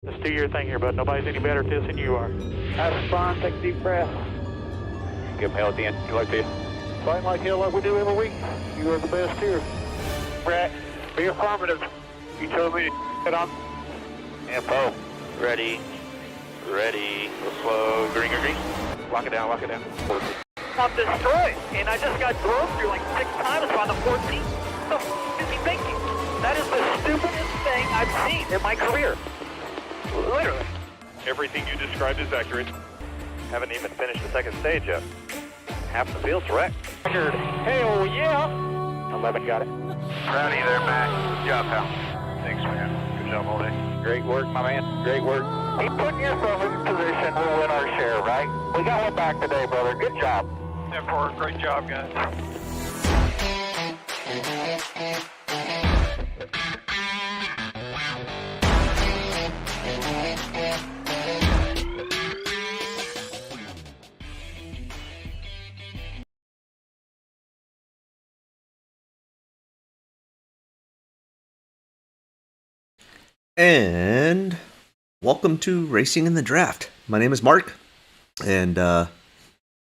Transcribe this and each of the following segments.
Just do your thing here, bud. Nobody's any better at this than you are. That's fine. Take a deep breath. Give him hell at the end. You like this? Fight like hell like we do every week. You are the best here. Brett, be affirmative. You told me to get on. Info. Ready. Ready. Go slow. Green, green, green. Lock it down, lock it down. I'm destroyed, and I just got drove through like 6 times on the 14th. What the f*** is he thinking? That is the stupidest thing I've seen in my career. Literally. Everything you described is accurate. Haven't even finished the second stage yet. Half the field's wrecked. Checkered. Hell yeah. 11 got it. Proud of you there, Matt. Good job, pal. Thanks, man. Good job all day. Great work, my man. Great work. Keep putting yourself in position. We'll win our share, right? We got one back today, brother. Good job. Therefore, great job, guys. And welcome to Racing in the Draft. My name is Mark, and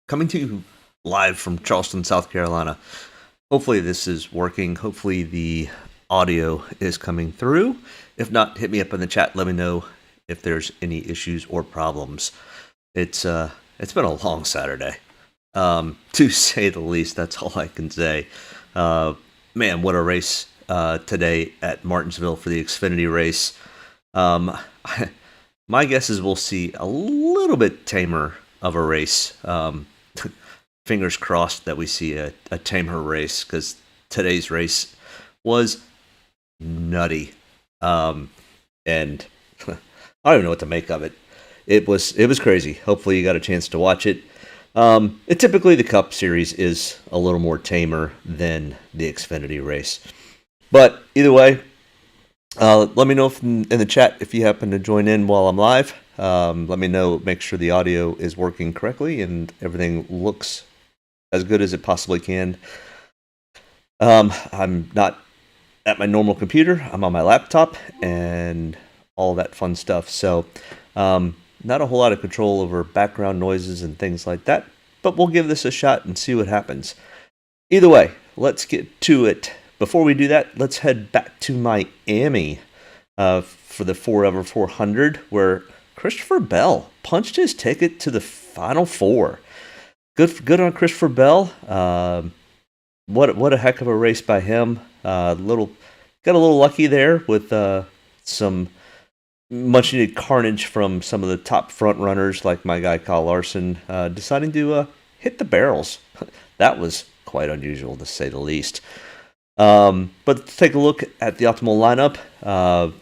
coming to you live from Charleston, South Carolina. Hopefully this is working. Hopefully the audio is coming through. If not, hit me up in the chat. Let me know if there's any issues or problems. It's been a long Saturday, to say the least. That's all I can say. Man, what a race today at Martinsville for the Xfintiy race. My guess is we'll see a little bit tamer of a race. Fingers crossed that we see a tamer race, because today's race was nutty. And I don't even know what to make of it. It was crazy. Hopefully you got a chance to watch it. Typically the Cup Series is a little more tamer than the Xfintiy race. But either way, let me know in the chat if you happen to join in while I'm live. Let me know, make sure the audio is working correctly and everything looks as good as it possibly can. I'm not at my normal computer. I'm on my laptop and all that fun stuff. So not a whole lot of control over background noises and things like that. But we'll give this a shot and see what happens. Either way, let's get to it. Before we do that, let's head back to Miami for the Forever 400, where Christopher Bell punched his ticket to the Final Four. Good on Christopher Bell. What a heck of a race by him. Got a little lucky there with some much needed carnage from some of the top front runners, like my guy Kyle Larson, deciding to hit the barrels. That was quite unusual, to say the least. But let's take a look at the optimal lineup.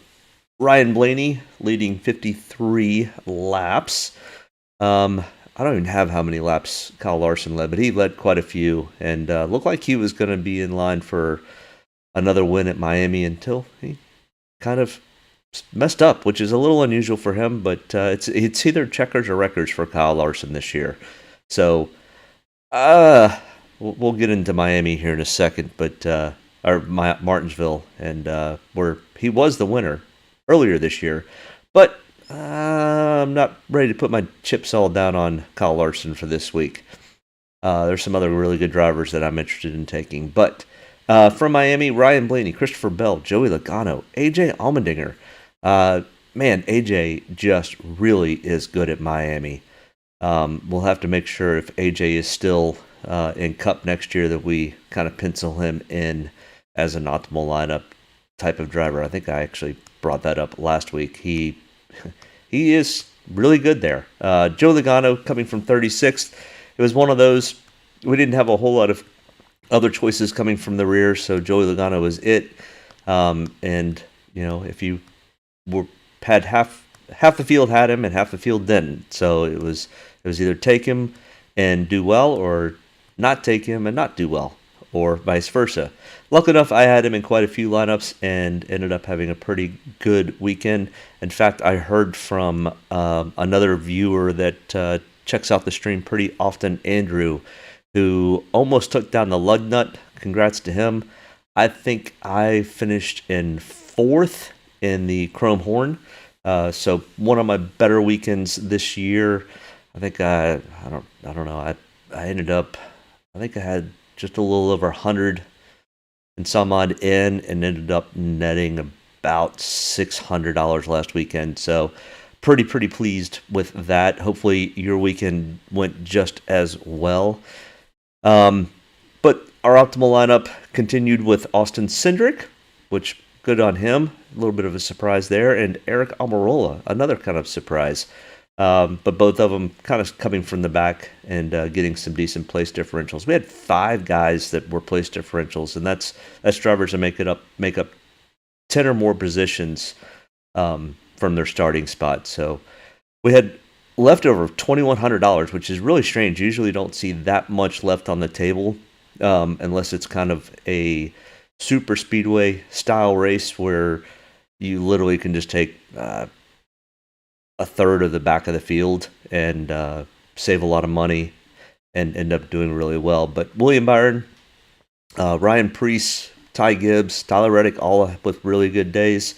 Ryan Blaney leading 53 laps. I don't even have how many laps Kyle Larson led, but he led quite a few, and looked like he was going to be in line for another win at Miami until he kind of messed up, which is a little unusual for him, but it's either checkers or records for Kyle Larson this year. So we'll get into Miami here in a second, but or Martinsville, and where he was the winner earlier this year, but I'm not ready to put my chips all down on Kyle Larson for this week. There's some other really good drivers that I'm interested in taking, but from Miami, Ryan Blaney, Christopher Bell, Joey Logano, AJ Allmendinger. Man, AJ just really is good at Miami. We'll have to make sure if AJ is still in Cup next year that we kind of pencil him in as an optimal lineup type of driver. I think I actually brought that up last week. He is really good there. Joe Logano coming from 36th. It was one of those, we didn't have a whole lot of other choices coming from the rear, so Joey Logano was it. And, you know, if you had half the field had him and half the field didn't. So it was either take him and do well, or not take him and not do well, or vice versa. Luckily enough, I had him in quite a few lineups and ended up having a pretty good weekend. In fact, I heard from another viewer that checks out the stream pretty often, Andrew, who almost took down the lug nut. Congrats to him. I think I finished in 4th in the Chrome Horn. So one of my better weekends this year. I think I don't know. I ended up, I think I had just a little over 100 and some odd in, and ended up netting about $600 last weekend. So pretty pleased with that. Hopefully your weekend went just as well. But our optimal lineup continued with Austin Cindric, which good on him. A little bit of a surprise there. And Eric Almirola, another kind of surprise. But both of them kind of coming from the back and getting some decent place differentials. We had 5 guys that were place differentials, and that's drivers that make up 10 or more positions from their starting spot. So we had leftover $2,100, which is really strange. Usually don't see that much left on the table unless it's kind of a super speedway style race where you literally can just take a third of the back of the field and save a lot of money and end up doing really well. But William Byron, Ryan Preece, Ty Gibbs, Tyler Reddick, all with really good days.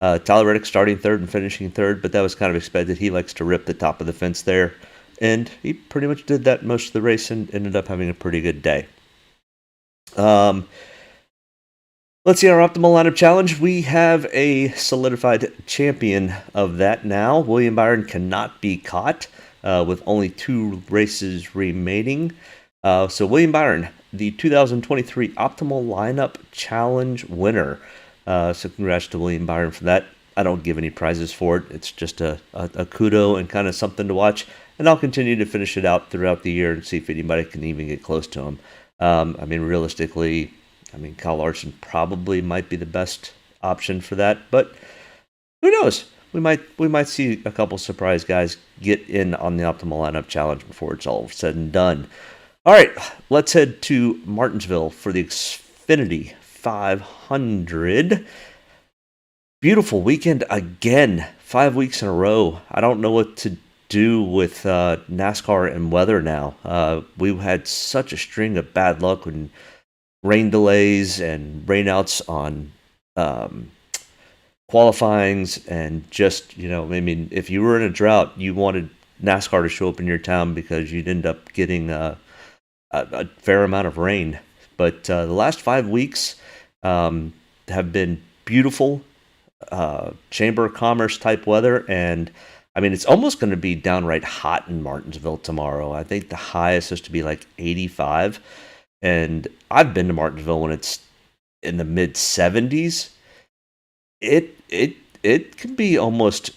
Tyler Reddick starting third and finishing third, but that was kind of expected. He likes to rip the top of the fence there, and he pretty much did that most of the race and ended up having a pretty good day. Let's see our optimal lineup challenge. We have a solidified champion of that now. William Byron cannot be caught with only 2 races remaining. So William Byron, the 2023 optimal lineup challenge winner. So congrats to William Byron for that. I don't give any prizes for it. It's just a kudo and kind of something to watch. And I'll continue to finish it out throughout the year and see if anybody can even get close to him. Realistically, Kyle Larson probably might be the best option for that, but who knows? We might see a couple surprise guys get in on the optimal lineup challenge before it's all said and done. All right, let's head to Martinsville for the Xfintiy 500. Beautiful weekend again, 5 weeks in a row. I don't know what to do with NASCAR and weather now. We had such a string of bad luck when rain delays and rainouts on qualifyings, and just, if you were in a drought, you wanted NASCAR to show up in your town because you'd end up getting a fair amount of rain. But the last 5 weeks have been beautiful, Chamber of Commerce type weather, and it's almost going to be downright hot in Martinsville tomorrow. I think the high is supposed to be like 85. And I've been to Martinsville when it's in the mid 70s. It can be almost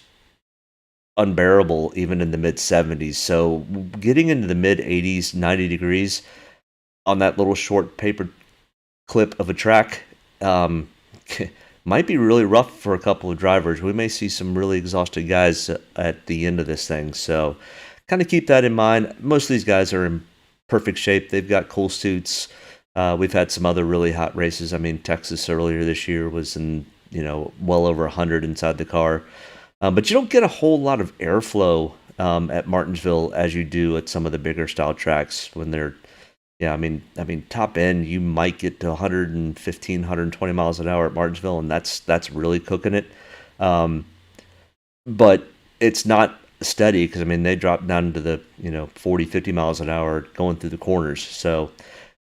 unbearable even in the mid 70s. So getting into the mid 80s, 90 degrees on that little short paper clip of a track might be really rough for a couple of drivers. We may see some really exhausted guys at the end of this thing. So kind of keep that in mind. Most of these guys are in perfect shape. They've got cool suits. We've had some other really hot races. Texas earlier this year was in, well over 100 inside the car. But you don't get a whole lot of airflow at Martinsville as you do at some of the bigger style tracks when they're, top end, you might get to 115, 120 miles an hour at Martinsville, and that's really cooking it. But it's not steady because they drop down to the 40, 50 miles an hour going through the corners. So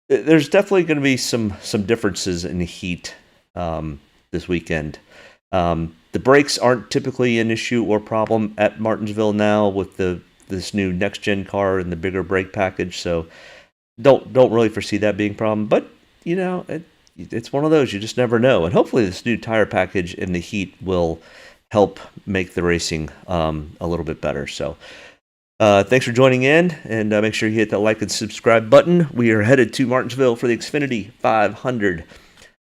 there's definitely going to be some differences in the heat this weekend. The brakes aren't typically an issue or problem at Martinsville now with this new next gen car and the bigger brake package. So don't really foresee that being a problem. But it's one of those, you just never know. And hopefully this new tire package in the heat will help make the racing a little bit better. So thanks for joining in, and make sure you hit that like and subscribe button. We are headed to Martinsville for the Xfintiy 500.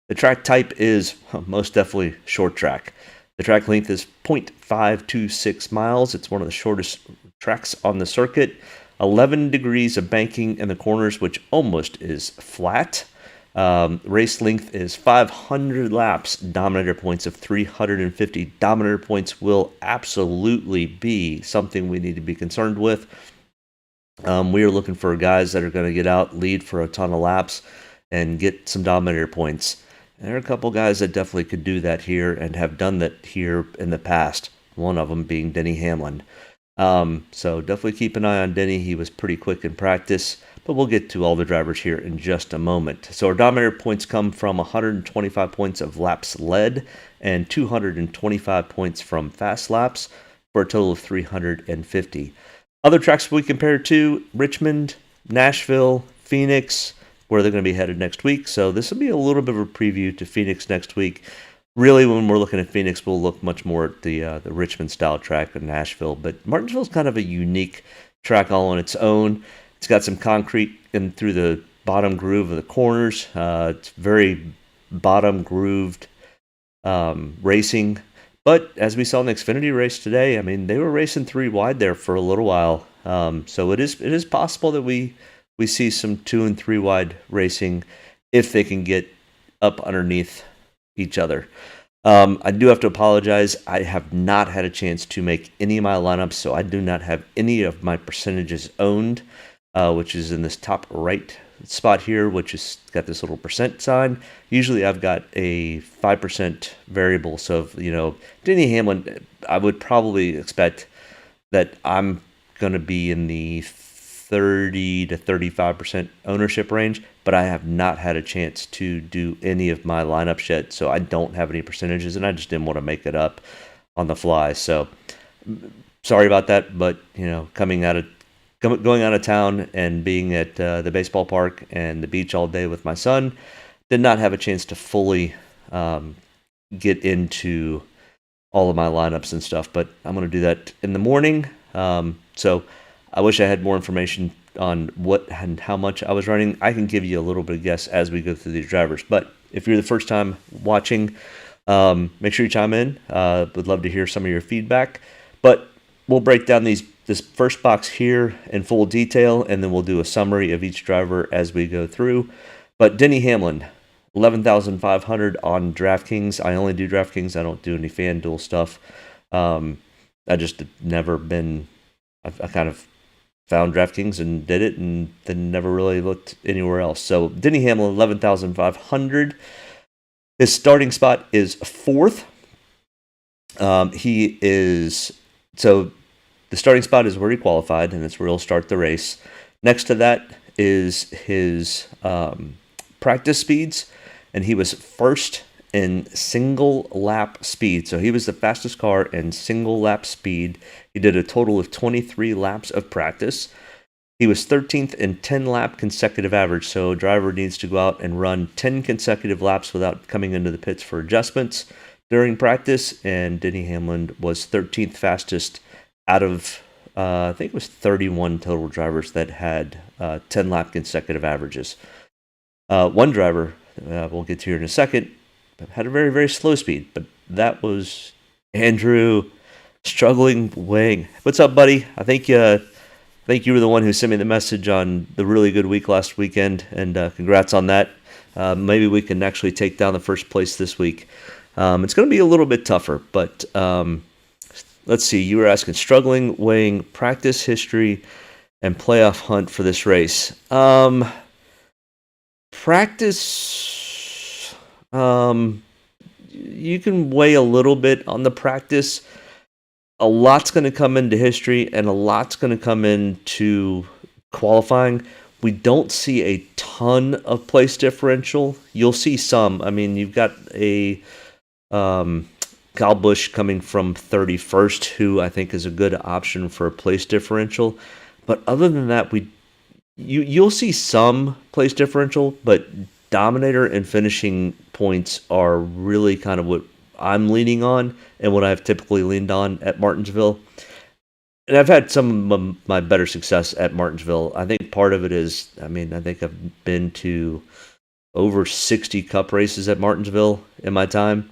The track type is most definitely short track. The track length is 0.526 miles. It's one of the shortest tracks on the circuit. 11 degrees of banking in the corners, which almost is flat. Race length is 500 laps. Dominator points of 350. Dominator points will absolutely be something we need to be concerned with. We are looking for guys that are going to get out, lead for a ton of laps, and get some Dominator points. And there are a couple guys that definitely could do that here and have done that here in the past. one of them being Denny Hamlin. So definitely keep an eye on Denny. He was pretty quick in practice, but we'll get to all the drivers here in just a moment. So our Dominator points come from 125 points of laps led and 225 points from fast laps for a total of 350. Other tracks we compare to: Richmond, Nashville, Phoenix, where they're going to be headed next week. So this will be a little bit of a preview to Phoenix next week. Really, when we're looking at Phoenix, we'll look much more at the Richmond-style track in Nashville. But Martinsville's kind of a unique track all on its own. It's got some concrete in through the bottom groove of the corners. It's very bottom-grooved racing. But as we saw in the Xfinity race today, I mean, they were racing 3 wide there for a little while. So it is possible that we see some 2 and 3 wide racing if they can get up underneath each other. I do have to apologize. I have not had a chance to make any of my lineups, so I do not have any of my percentages owned, which is in this top right spot here, which is got this little percent sign. Usually I've got a 5% variable, so if, Denny Hamlin, I would probably expect that I'm going to be in the 30 to 35% ownership range, but I have not had a chance to do any of my lineups yet, so I don't have any percentages, and I just didn't want to make it up on the fly. So sorry about that, but going out of town and being at the baseball park and the beach all day with my son, did not have a chance to fully get into all of my lineups and stuff, but I'm going to do that in the morning. So I wish I had more information on what and how much I was running. I can give you a little bit of guess as we go through these drivers. But if you're the first time watching, make sure you chime in. Would love to hear some of your feedback. But we'll break down this first box here in full detail, and then we'll do a summary of each driver as we go through. But Denny Hamlin, 11,500 on Draftkings. I only do Draftkings. I don't do any FanDuel stuff. I just never been. I kind of found Draftkings and did it, and then never really looked anywhere else. So Denny Hamlin, 11,500. His starting spot is 4th. The starting spot is where he qualified, and it's where he'll start the race. Next to that is his practice speeds, and he was first in single lap speed. So he was the fastest car in single lap speed. He did a total of 23 laps of practice. He was 13th in 10 lap consecutive average. So a driver needs to go out and run 10 consecutive laps without coming into the pits for adjustments during practice. And Denny Hamlin was 13th fastest out of, I think it was 31 total drivers that had 10 lap consecutive averages. One driver, we'll get to here in a second, had a very, very slow speed, but that was Andrew struggling weighing. What's up, buddy? I think you were the one who sent me the message on the really good week last weekend, and congrats on that. Maybe we can actually take down the first place this week. It's going to be a little bit tougher, but let's see. You were asking struggling weighing, practice history, and playoff hunt for this race. Practice. You can weigh a little bit on the practice. A lot's going to come into history, and a lot's going to come into qualifying. We don't see a ton of place differential. You'll see some. I mean, you've got a Kyle Busch coming from 31st, who I think is a good option for a place differential. But other than that, you'll see some place differential, but Dominator and finishing points are really kind of what I'm leaning on and what I've typically leaned on at Martinsville. And I've had some of my better success at Martinsville. I think part of it is, I think I've been to over 60 cup races at Martinsville in my time.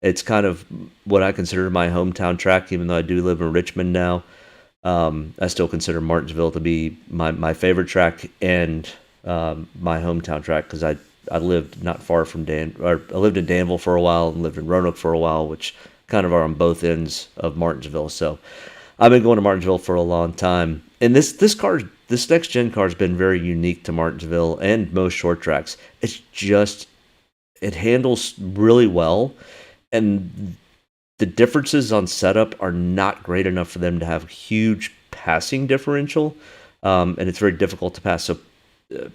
It's kind of what I consider my hometown track, even though I do live in Richmond now. I still consider Martinsville to be my favorite track and my hometown track, because I lived not far from I lived in Danville for a while and lived in Roanoke for a while, which kind of are on both ends of Martinsville. So I've been going to Martinsville for a long time. And this next gen car has been very unique to Martinsville and most short tracks. It handles really well. And the differences on setup are not great enough for them to have huge passing differential, and it's very difficult to pass. So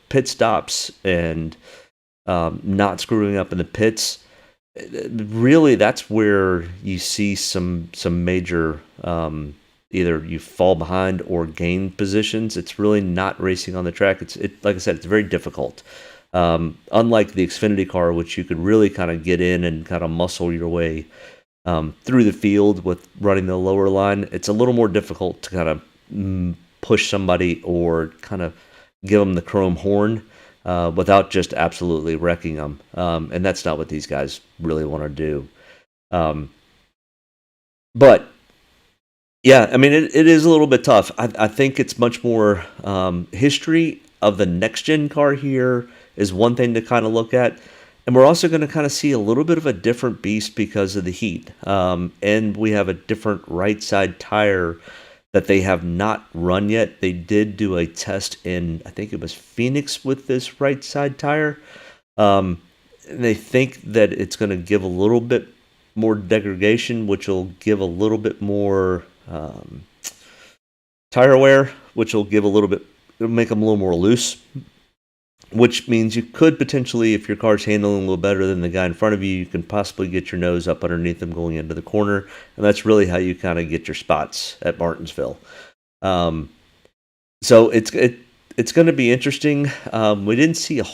pit stops and not screwing up in the pits, really that's where you see some major either you fall behind or gain positions. It's really not racing on the track. It's like I said, it's very difficult. Unlike the Xfinity car, which you could really kind of get in and kind of muscle your way through the field with running the lower line, it's a little more difficult to kind of push somebody or kind of give them the chrome horn without just absolutely wrecking them. And that's not what these guys really want to do. But yeah, I mean, it is a little bit tough. I think it's much more history of the next-gen car here is one thing to kind of look at. And we're also going to kind of see a little bit of a different beast because of the heat. And we have a different right side tire that they have not run yet. They did do a test in, I think it was Phoenix with this right side tire. They think that it's going to give a little bit more degradation, which will give a little bit more tire wear, which will give a little bit, it'll make them a little more loose, which means you could potentially, if your car's handling a little better than the guy in front of you, you can possibly get your nose up underneath them going into the corner, and that's really how you kind of get your spots at Martinsville. So it's going to be interesting. We didn't see a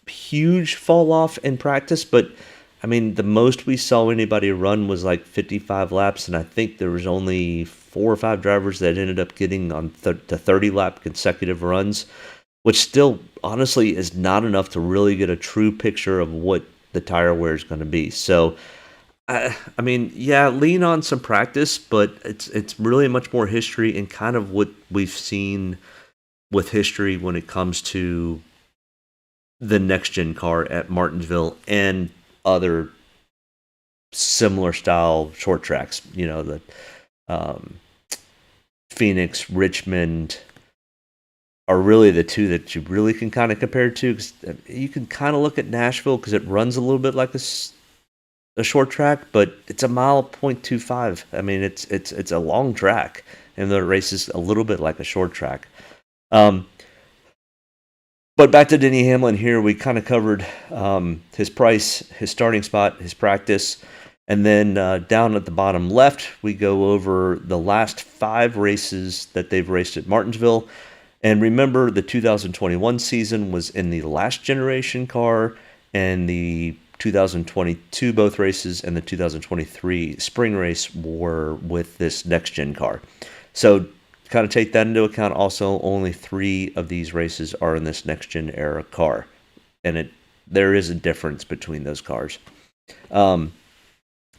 huge fall off in practice, but I mean, the most we saw anybody run was like 55 laps, and I think there was only 4 or 5 drivers that ended up getting on to 30-lap consecutive runs, which still, honestly, is not enough to really get a true picture of what the tire wear is going to be. So, I mean, yeah, lean on some practice, but it's really much more history and kind of what we've seen with history when it comes to the next-gen car at Martinsville and other similar style short tracks, you know, the Phoenix, Richmond are really the two that you really can kind of compare to. 'Cause you can kind of look at Nashville because it runs a little bit like a short track, but it's a mile 0.25. I mean, it's a long track, and the race is a little bit like a short track. But back to Denny Hamlin here, we kind of covered his price, his starting spot, his practice, and then down at the bottom left, we go over the last 5 races that they've raced at Martinsville. And remember, the 2021 season was in the last generation car, and the 2022 both races and the 2023 spring race were with this next-gen car. So kind of take that into account. Also, only 3 of these races are in this next-gen era car, and there is a difference between those cars.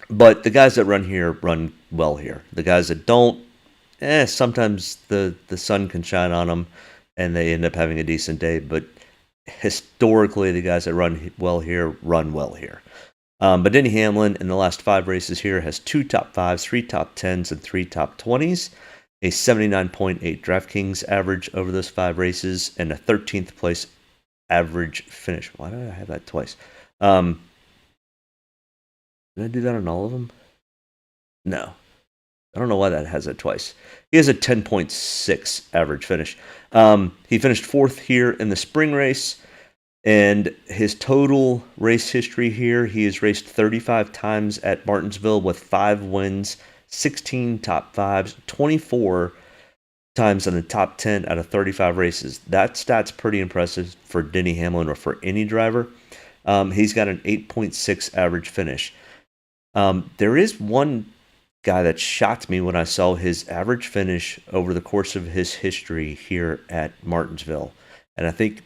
But the guys that run here run well here. The guys that don't, sometimes the sun can shine on them, and they end up having a decent day. But historically, the guys that run well here run well here. But Denny Hamlin in the last 5 races here has 2 top 5s, 3 top 10s, and 3 top 20s. A 79.8 Draftkings average over those 5 races, and a 13th place average finish. Why did I have that twice? Did I do that on all of them? No. I don't know why that has that twice. He has a 10.6 average finish. He finished 4th here in the spring race, and his total race history here, he has raced 35 times at Martinsville with 5 wins, 16 top 5s, 24 times in the top 10 out of 35 races. That stat's pretty impressive for Denny Hamlin or for any driver. He's got an 8.6 average finish. There is one guy that shocked me when I saw his average finish over the course of his history here at Martinsville. And I think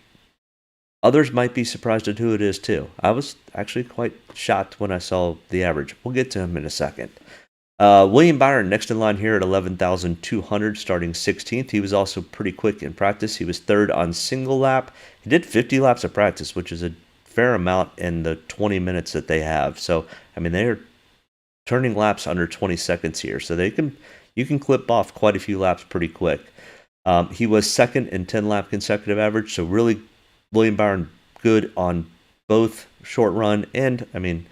others might be surprised at who it is too. I was actually quite shocked when I saw the average. We'll get to him in a second. William Byron next in line here at 11,200, starting 16th. He was also pretty quick in practice. He was 3rd on single lap. He did 50 laps of practice, which is a fair amount in the 20 minutes that they have. So, I mean, they're turning laps under 20 seconds here. So you can clip off quite a few laps pretty quick. He was 2nd in 10-lap consecutive average. So really, William Byron good on both short run and, I mean,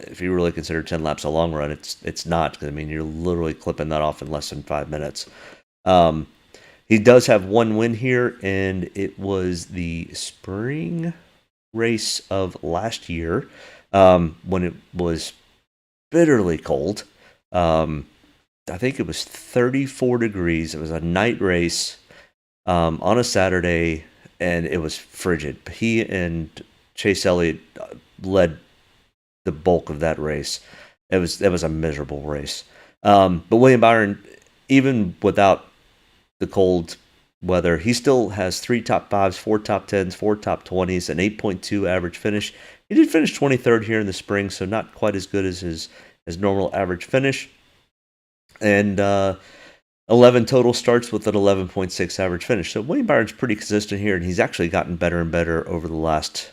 if you really consider 10 laps a long run, it's not. I mean, you're literally clipping that off in less than 5 minutes. He does have one win here, and it was the spring race of last year when it was bitterly cold. I think it was 34 degrees. It was a night race on a Saturday, and it was frigid. He and Chase Elliott led the bulk of that race. It was a miserable race. But William Byron, even without the cold weather, he still has 3 top 5s, 4 top 10s, 4 top 20s, an 8.2 average finish. He did finish 23rd here in the spring, so not quite as good as his normal average finish. And 11 total starts with an 11.6 average finish. So William Byron's pretty consistent here, and he's actually gotten better and better over the last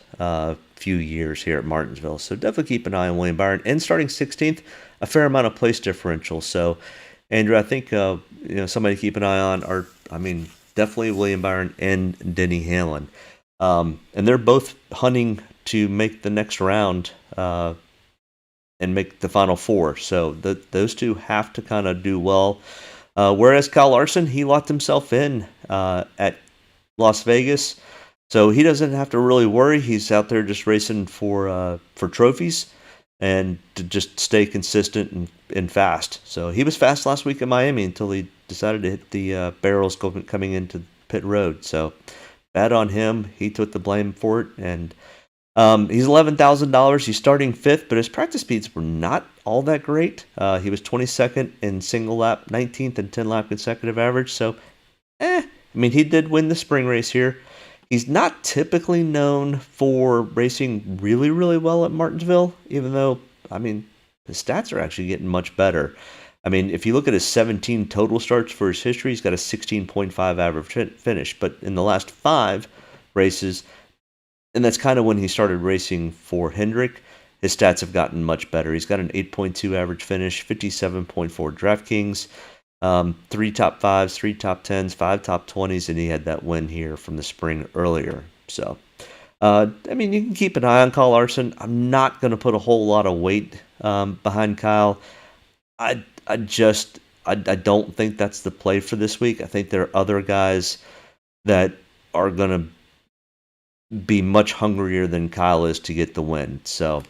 few years here at Martinsville. So definitely keep an eye on William Byron. And starting 16th, a fair amount of place differential. So, Andrew, I think somebody to keep an eye on are, definitely William Byron and Denny Hamlin. And they're both hunting to make the next round and make the Final Four. So those two have to kind of do well. Whereas Kyle Larson, he locked himself in at Las Vegas. So he doesn't have to really worry. He's out there just racing for trophies and to just stay consistent and fast. So he was fast last week in Miami until he decided to hit the barrels coming into pit road. So bad on him. He took the blame for it. And he's $11,000. He's starting 5th, but his practice speeds were not all that great. He was 22nd in single lap, 19th in 10-lap consecutive average. So, he did win the spring race here. He's not typically known for racing really, really well at Martinsville, even though, his stats are actually getting much better. If you look at his 17 total starts for his history, he's got a 16.5 average finish. But in the last 5 races, and that's kind of when he started racing for Hendrick, his stats have gotten much better. He's got an 8.2 average finish, 57.4 Draftkings, 3 top 5s, 3 top 10s, 5 top 20s, and he had that win here from the spring earlier. So, you can keep an eye on Kyle Larson. I'm not going to put a whole lot of weight behind Kyle. I don't think that's the play for this week. I think there are other guys that are going to be much hungrier than Kyle is to get the win. So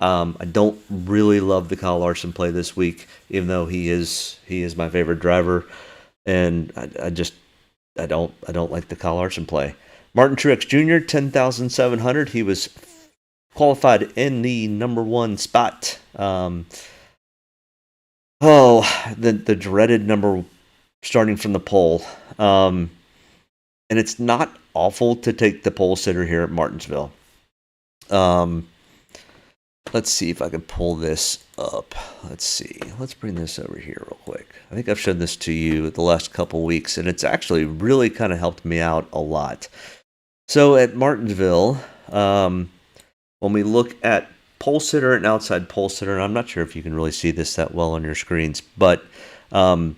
I don't really love the Kyle Larson play this week, even though he is my favorite driver, and I don't like the Kyle Larson play. Martin Truex Jr., 10,700. He was qualified in the number 1 spot. The dreaded number starting from the pole. And it's not awful to take the pole sitter here at Martinsville. Let's see if I can pull this up. Let's see. Let's bring this over here real quick. I think I've shown this to you the last couple weeks, and it's actually really kind of helped me out a lot. So at Martinsville, when we look at pole sitter and outside pole sitter, and I'm not sure if you can really see this that well on your screens, but Ryan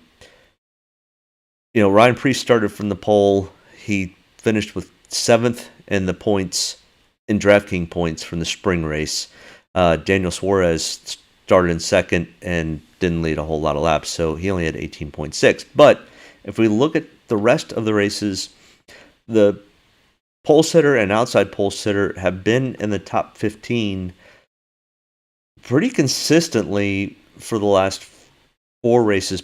Preece started from the pole. He finished with 7th in the points, in DraftKings points from the spring race. Daniel Suarez started in 2nd and didn't lead a whole lot of laps, so he only had 18.6. But if we look at the rest of the races, the pole sitter and outside pole sitter have been in the top 15 pretty consistently for the last 4 races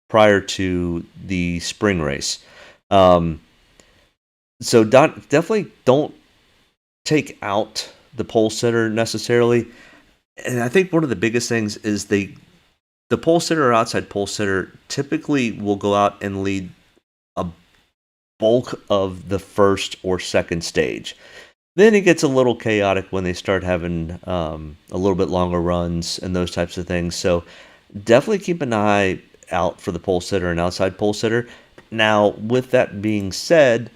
prior to the spring race. So definitely don't take out the pole sitter necessarily. And I think one of the biggest things is the pole sitter or outside pole sitter typically will go out and lead a bulk of the first or second stage. Then it gets a little chaotic when they start having a little bit longer runs and those types of things. So definitely keep an eye out for the pole sitter and outside pole sitter. Now, with that being said,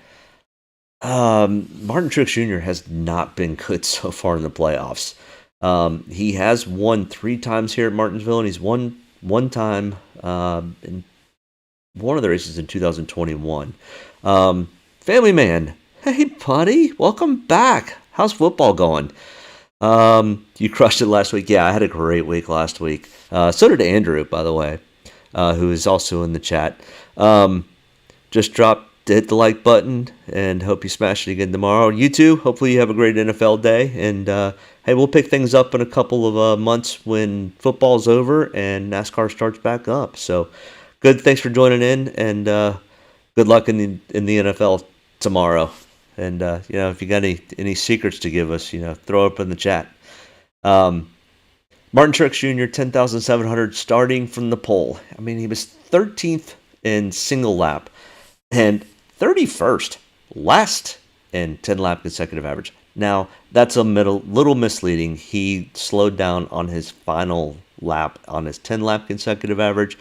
Martin Truex Jr. has not been good so far in the playoffs. He has won 3 times here at Martinsville, and he's won 1 time in one of the races in 2021. Family Man, hey buddy, welcome back. How's football going? You crushed it last week. Yeah, I had a great week last week. So did Andrew, by the way, who is also in the chat. Just hit the like button, and hope you smash it again tomorrow. You too. Hopefully you have a great NFL day. And hey, we'll pick things up in a couple of months when football's over and NASCAR starts back up. So good. Thanks for joining in, and good luck in the NFL tomorrow. And if you got any secrets to give us, throw it up in the chat. Martin Truex Jr. 10,700 starting from the pole. I mean, he was 13th in single lap and 31st last in 10-lap consecutive average. Now, that's a little misleading. He slowed down on his final lap on his 10-lap consecutive average.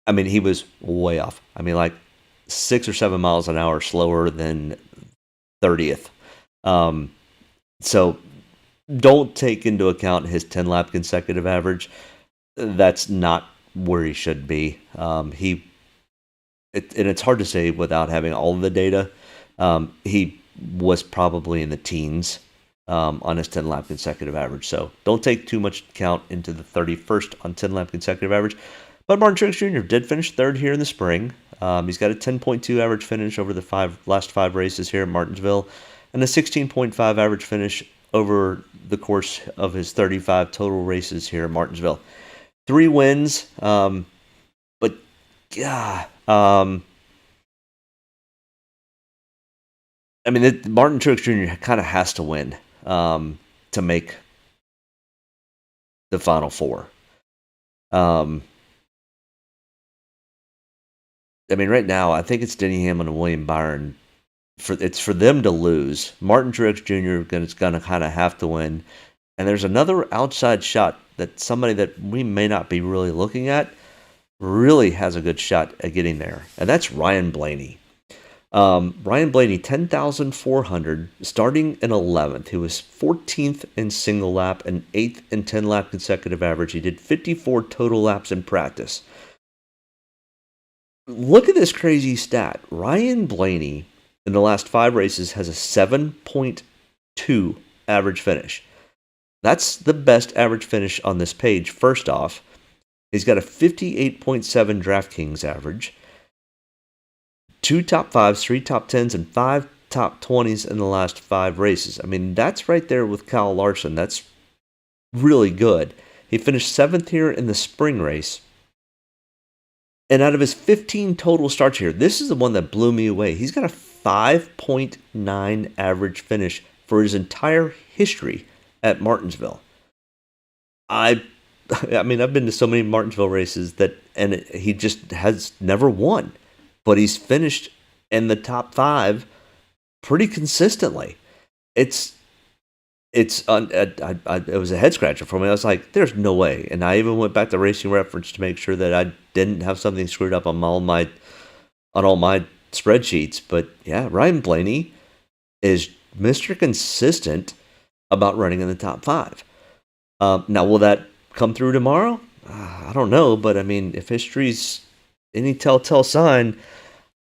I mean, he was way off. I mean, like 6 or 7 miles an hour slower than 30th. So don't take into account his 10-lap consecutive average. That's not where he should be. And it's hard to say without having all of the data. He was probably in the teens on his 10-lap consecutive average. So don't take too much count into the 31st on 10-lap consecutive average. But Martin Truex Jr. did finish third here in the spring. He's got a 10.2 average finish over the last five races here at Martinsville, and a 16.5 average finish over the course of his 35 total races here at Martinsville. 3 wins, but yeah, I mean, Martin Truex Jr. kind of has to win to make the Final Four. I mean, right now, I think it's Denny Hamlin and William Byron. It's for them to lose. Martin Truex Jr. is going to kind of have to win. And there's another outside shot that somebody that we may not be really looking at really has a good shot at getting there. And that's Ryan Blaney. Ryan Blaney, 10,400, starting in 11th. He was 14th in single lap and 8th in 10-lap consecutive average. He did 54 total laps in practice. Look at this crazy stat. Ryan Blaney, in the last 5 races, has a 7.2 average finish. That's the best average finish on this page, first off. He's got a 58.7 Draftkings average, 2 top 5s, 3 top 10s, and 5 top 20s in the last 5 races. I mean, that's right there with Kyle Larson. That's really good. He finished 7th here in the spring race. And out of his 15 total starts here, this is the one that blew me away. He's got a 5.9 average finish for his entire history at Martinsville. I mean, I've been to so many Martinsville races and he just has never won, but he's finished in the top 5 pretty consistently. It was a head scratcher for me. I was like, there's no way. And I even went back to Racing Reference to make sure that I didn't have something screwed up on all my spreadsheets. But yeah, Ryan Blaney is Mr. Consistent about running in the top 5. Now, will that come through tomorrow? I don't know. But I mean, if history's any telltale sign,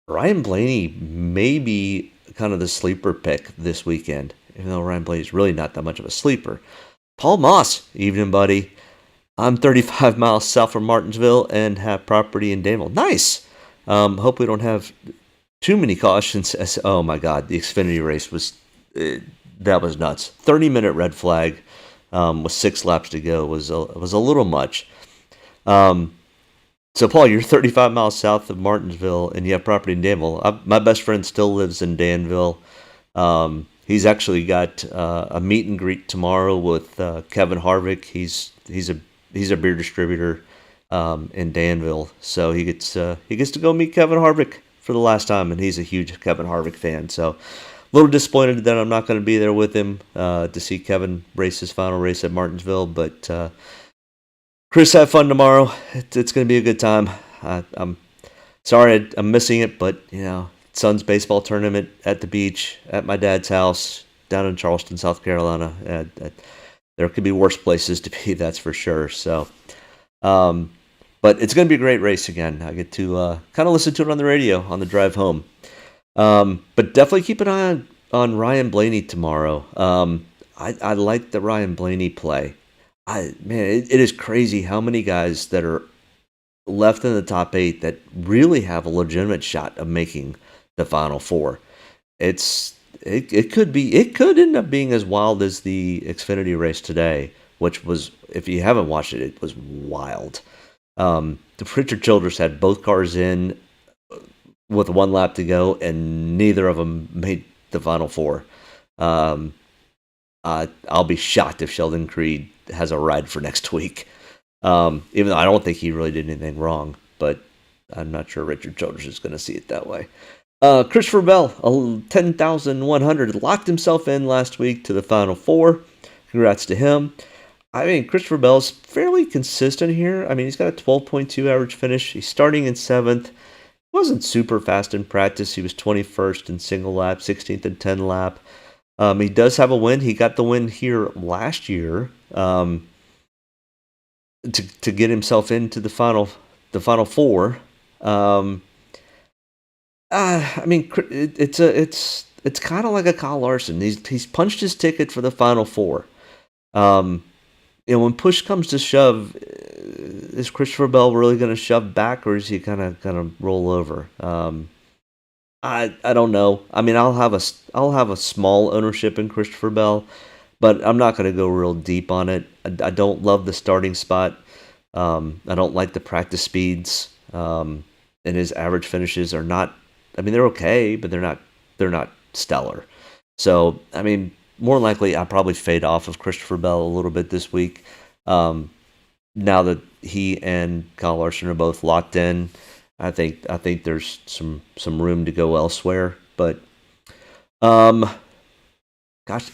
Ryan Blaney may be kind of the sleeper pick this weekend. Even though Ryan Blaney's really not that much of a sleeper. Paul Moss, evening, buddy. I'm 35 miles south from Martinsville and have property in Danville. Nice. Hope we don't have too many cautions. Oh my God, the Xfintiy race was nuts. 30-minute red flag with 6 laps to go was a little much. So Paul, you're 35 miles south of Martinsville and you have property in Danville. My best friend still lives in Danville. He's actually got a meet and greet tomorrow with Kevin Harvick. He's a beer distributor in Danville, so he gets to go meet Kevin Harvick for the last time, and he's a huge Kevin Harvick fan. So a little disappointed that I'm not going to be there with him to see Kevin race his final race at Martinsville. But Chris, have fun tomorrow. It's going to be a good time. I'm sorry I'm missing it, but Suns baseball tournament at the beach at my dad's house down in Charleston, South Carolina. There could be worse places to be, that's for sure. So, but it's going to be a great race again. I get to kind of listen to it on the radio on the drive home. But definitely keep an eye on Ryan Blaney tomorrow. I like the Ryan Blaney play. It is crazy how many guys that are left in the top 8 that really have a legitimate shot of making the Final Four. It could end up being as wild as the Xfinity race today, which was, if you haven't watched it, it was wild. The Richard Childress had both cars in with 1 lap to go, and neither of them made the Final Four. I'll be shocked if Sheldon Creed has a ride for next week. Even though I don't think he really did anything wrong, but I'm not sure Richard Childress is going to see it that way. Christopher Bell, 10,100, locked himself in last week to the Final Four. Congrats to him. I mean, Christopher Bell's fairly consistent here. I mean, he's got a 12.2 average finish. He's starting in 7th. Wasn't super fast in practice. He was 21st in single lap, 16th in 10 lap. He does have a win. He got the win here last year to get himself into the final four. I mean, it's kind of like a Kyle Larson. He's punched his ticket for the Final Four. When push comes to shove, is Christopher Bell really going to shove back, or is he kind of roll over? I don't know. I mean, I'll have a small ownership in Christopher Bell, but I'm not going to go real deep on it. I don't love the starting spot. I don't like the practice speeds, and his average finishes are not. I mean, they're okay, but they're not stellar. So, I mean, more likely, I'll probably fade off of Christopher Bell a little bit this week. Now that he and Kyle Larson are both locked in, I think there's some room to go elsewhere. But, gosh,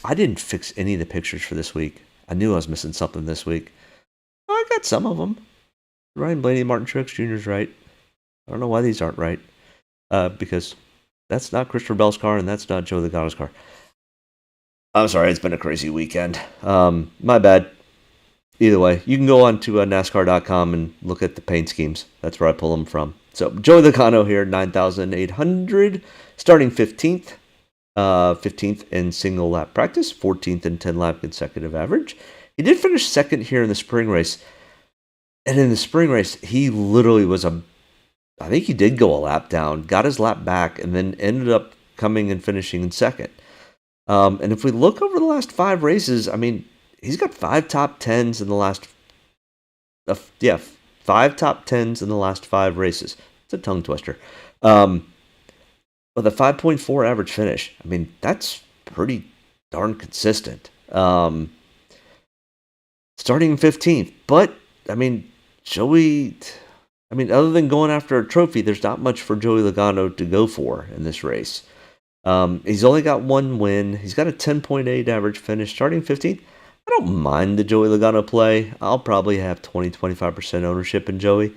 I didn't fix any of the pictures for this week. I knew I was missing something this week. I got some of them. Ryan Blaney, Martin Truex Jr.'s right. I don't know why these aren't right. Because that's not Christopher Bell's car and that's not Joey Logano's car. I'm sorry, it's been a crazy weekend. My bad. Either way, you can go on to NASCAR.com and look at the paint schemes. That's where I pull them from. So, Joey Logano here, 9,800, starting 15th. 15th in single lap practice, 14th in 10 lap consecutive average. He did finish second here in the spring race. And in the spring race, he literally was I think he did go a lap down, got his lap back, and then ended up coming and finishing in second. And if we look over the last 5 races, I mean, he's got 5 top 10s in the last... 5 top 10s in the last 5 races. It's a tongue twister. With a 5.4 average finish. I mean, that's pretty darn consistent. Starting in 15th. But, I mean, other than going after a trophy, there's not much for Joey Logano to go for in this race. He's only got 1 win. He's got a 10.8 average finish, starting 15th. I don't mind the Joey Logano play. I'll probably have 20-25% ownership in Joey.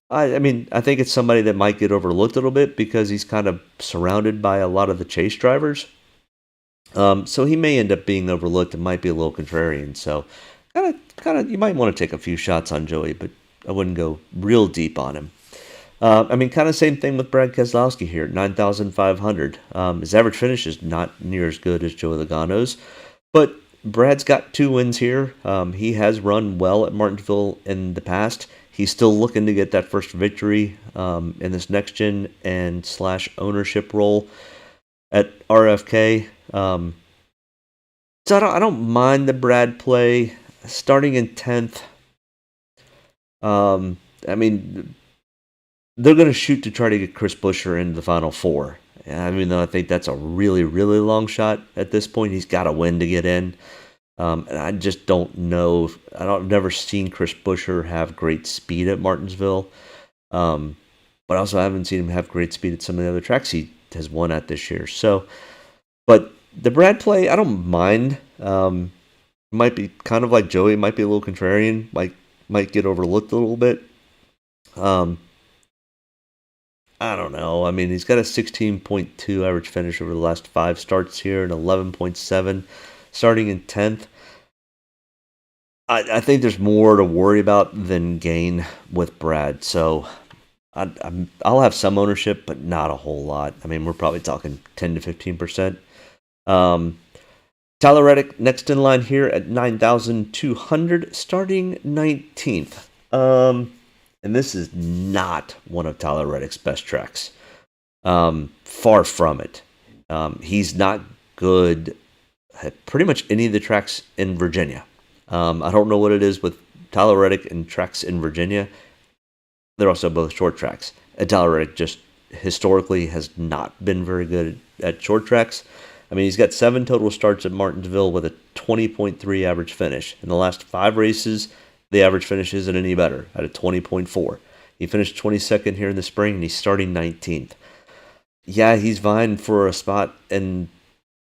I mean, I think it's somebody that might get overlooked a little bit because he's kind of surrounded by a lot of the chase drivers. So he may end up being overlooked and might be a little contrarian. So kind of, you might want to take a few shots on Joey, but I wouldn't go real deep on him. I mean, kind of same thing with Brad Keselowski here, 9,500. His average finish is not near as good as Joey Logano's, but Brad's got 2 wins here. He has run well at Martinsville in the past. He's still looking to get that first victory in this next gen and / ownership role at RFK. So I don't mind the Brad play. Starting in 10th. I mean, they're going to shoot to try to get Chris Buescher into the Final Four. I mean, though I think that's a really, really long shot at this point. He's got to win to get in. And I just don't know. I've never seen Chris Buescher have great speed at Martinsville. But also I haven't seen him have great speed at some of the other tracks he has won at this year. So, but the Brad play, I don't mind. Might be kind of like Joey, might be a little contrarian, might get overlooked a little bit. I don't know. I mean, he's got a 16.2 average finish over the last 5 starts here and 11.7 starting in 10th. I think there's more to worry about than gain with Brad. So I'll have some ownership, but not a whole lot. I mean, we're probably talking 10 to 15%. Tyler Reddick next in line here at 9,200, starting 19th. And this is not one of Tyler Reddick's best tracks. Far from it. He's not good at pretty much any of the tracks in Virginia. I don't know what it is with Tyler Reddick and tracks in Virginia. They're also both short tracks. And Tyler Reddick just historically has not been very good at short tracks. I mean, he's got 7 total starts at Martinsville with a 20.3 average finish. In the last 5 races, the average finish isn't any better at a 20.4. He finished 22nd here in the spring, and he's starting 19th. Yeah, he's vying for a spot in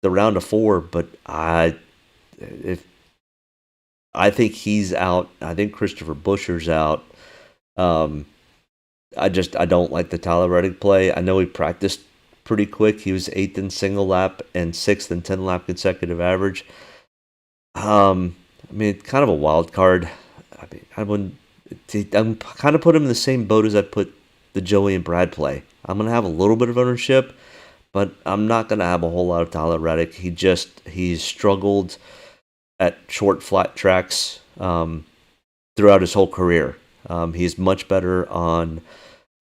the round of 4, but I think he's out. I think Christopher Buescher's out. I don't like the Tyler Reddick play. I know he practiced pretty quick. He was 8th in single lap and 6th in 10 lap consecutive average. I mean, kind of a wild card. I'm kind of put him in the same boat as I put the Joey and Brad play. I'm going to have a little bit of ownership, but I'm not going to have a whole lot of Tyler Reddick. He's struggled at short, flat tracks throughout his whole career. He's much better on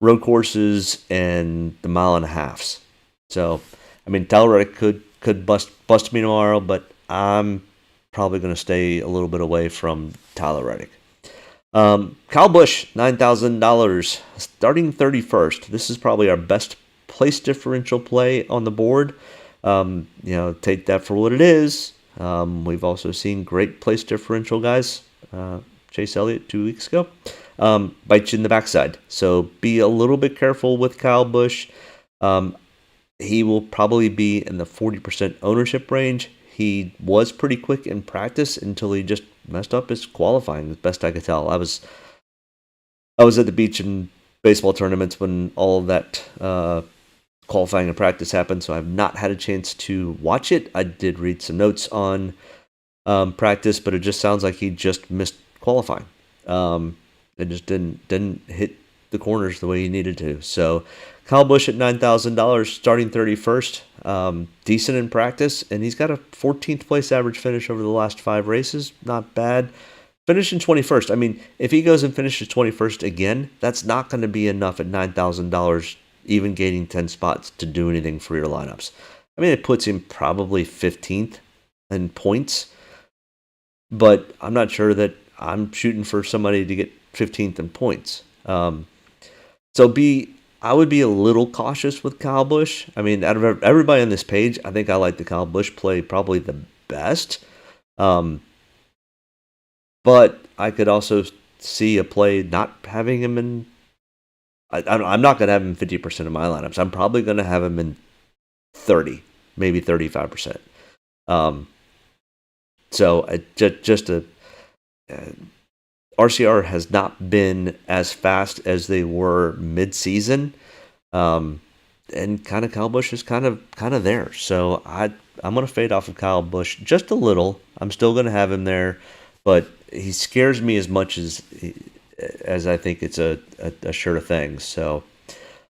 road courses and the mile and a halves. So, I mean, Tyler Reddick could bust me tomorrow, but I'm probably going to stay a little bit away from Tyler Reddick. Kyle Busch, $9,000, starting 31st. This is probably our best place differential play on the board. Take that for what it is. We've also seen great place differential guys. Chase Elliott 2 weeks ago. Bite you in the backside. So be a little bit careful with Kyle Busch. He will probably be in the 40% ownership range. He was pretty quick in practice until he just messed up his qualifying, as best I could tell. I was at the beach in baseball tournaments when all of that qualifying and practice happened, so I've not had a chance to watch it. I did read some notes on practice, but it just sounds like he just missed qualifying. It just didn't hit the corners the way he needed to. So Kyle Busch at $9,000, starting 31st. Decent in practice, and he's got a 14th place average finish over the last 5 races. Not bad. Finishing 21st. I mean, if he goes and finishes 21st again, that's not going to be enough at $9,000, even gaining 10 spots to do anything for your lineups. I mean, it puts him probably 15th in points, but I'm not sure that I'm shooting for somebody to get 15th in points. I would be a little cautious with Kyle Busch. I mean, out of everybody on this page, I think I like the Kyle Busch play probably the best. But I could also see a play not having him in. I'm not going to have him in 50% of my lineups. I'm probably going to have him in 30, maybe 35%. RCR has not been as fast as they were mid-season, and kind of Kyle Busch is kind of there. So I'm going to fade off of Kyle Busch just a little. I'm still going to have him there, but he scares me as much as I think it's a sure thing. So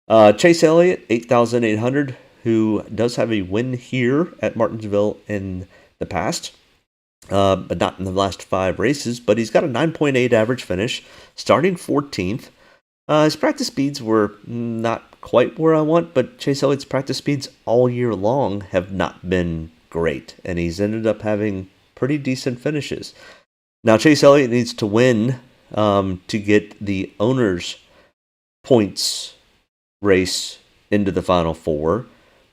Chase Elliott, 8,800, who does have a win here at Martinsville in the past. But not in the last 5 races, but he's got a 9.8 average finish, starting 14th. His practice speeds were not quite where I want, but Chase Elliott's practice speeds all year long have not been great, and he's ended up having pretty decent finishes. Now, Chase Elliott needs to win to get the owner's points race into the Final Four,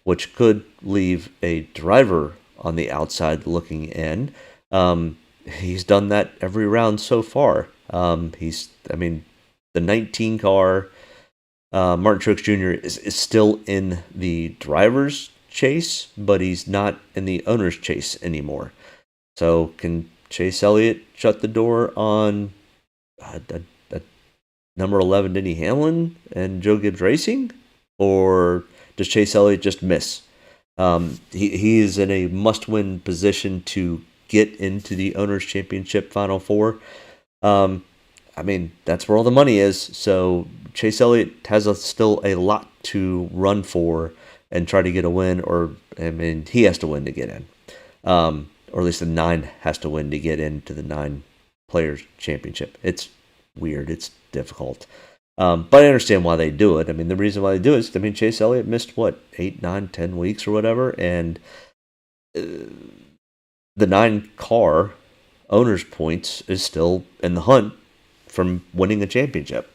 which could leave a driver on the outside looking in. He's done that every round so far. The 19 car, Martin Truex Jr. is still in the driver's chase, but he's not in the owner's chase anymore. So can Chase Elliott shut the door on number 11 Denny Hamlin and Joe Gibbs Racing? Or does Chase Elliott just miss? He is in a must-win position to get into the Owners' Championship Final Four. That's where all the money is. So Chase Elliott has still a lot to run for and try to get a win, he has to win to get in. or at least the 9 has to win to get into the 9 Players Championship. It's weird. It's difficult. But I understand why they do it. I mean, the reason why they do it is, I mean, Chase Elliott missed, 8, 9, 10 weeks or whatever, and the 9 car owner's points is still in the hunt from winning a championship.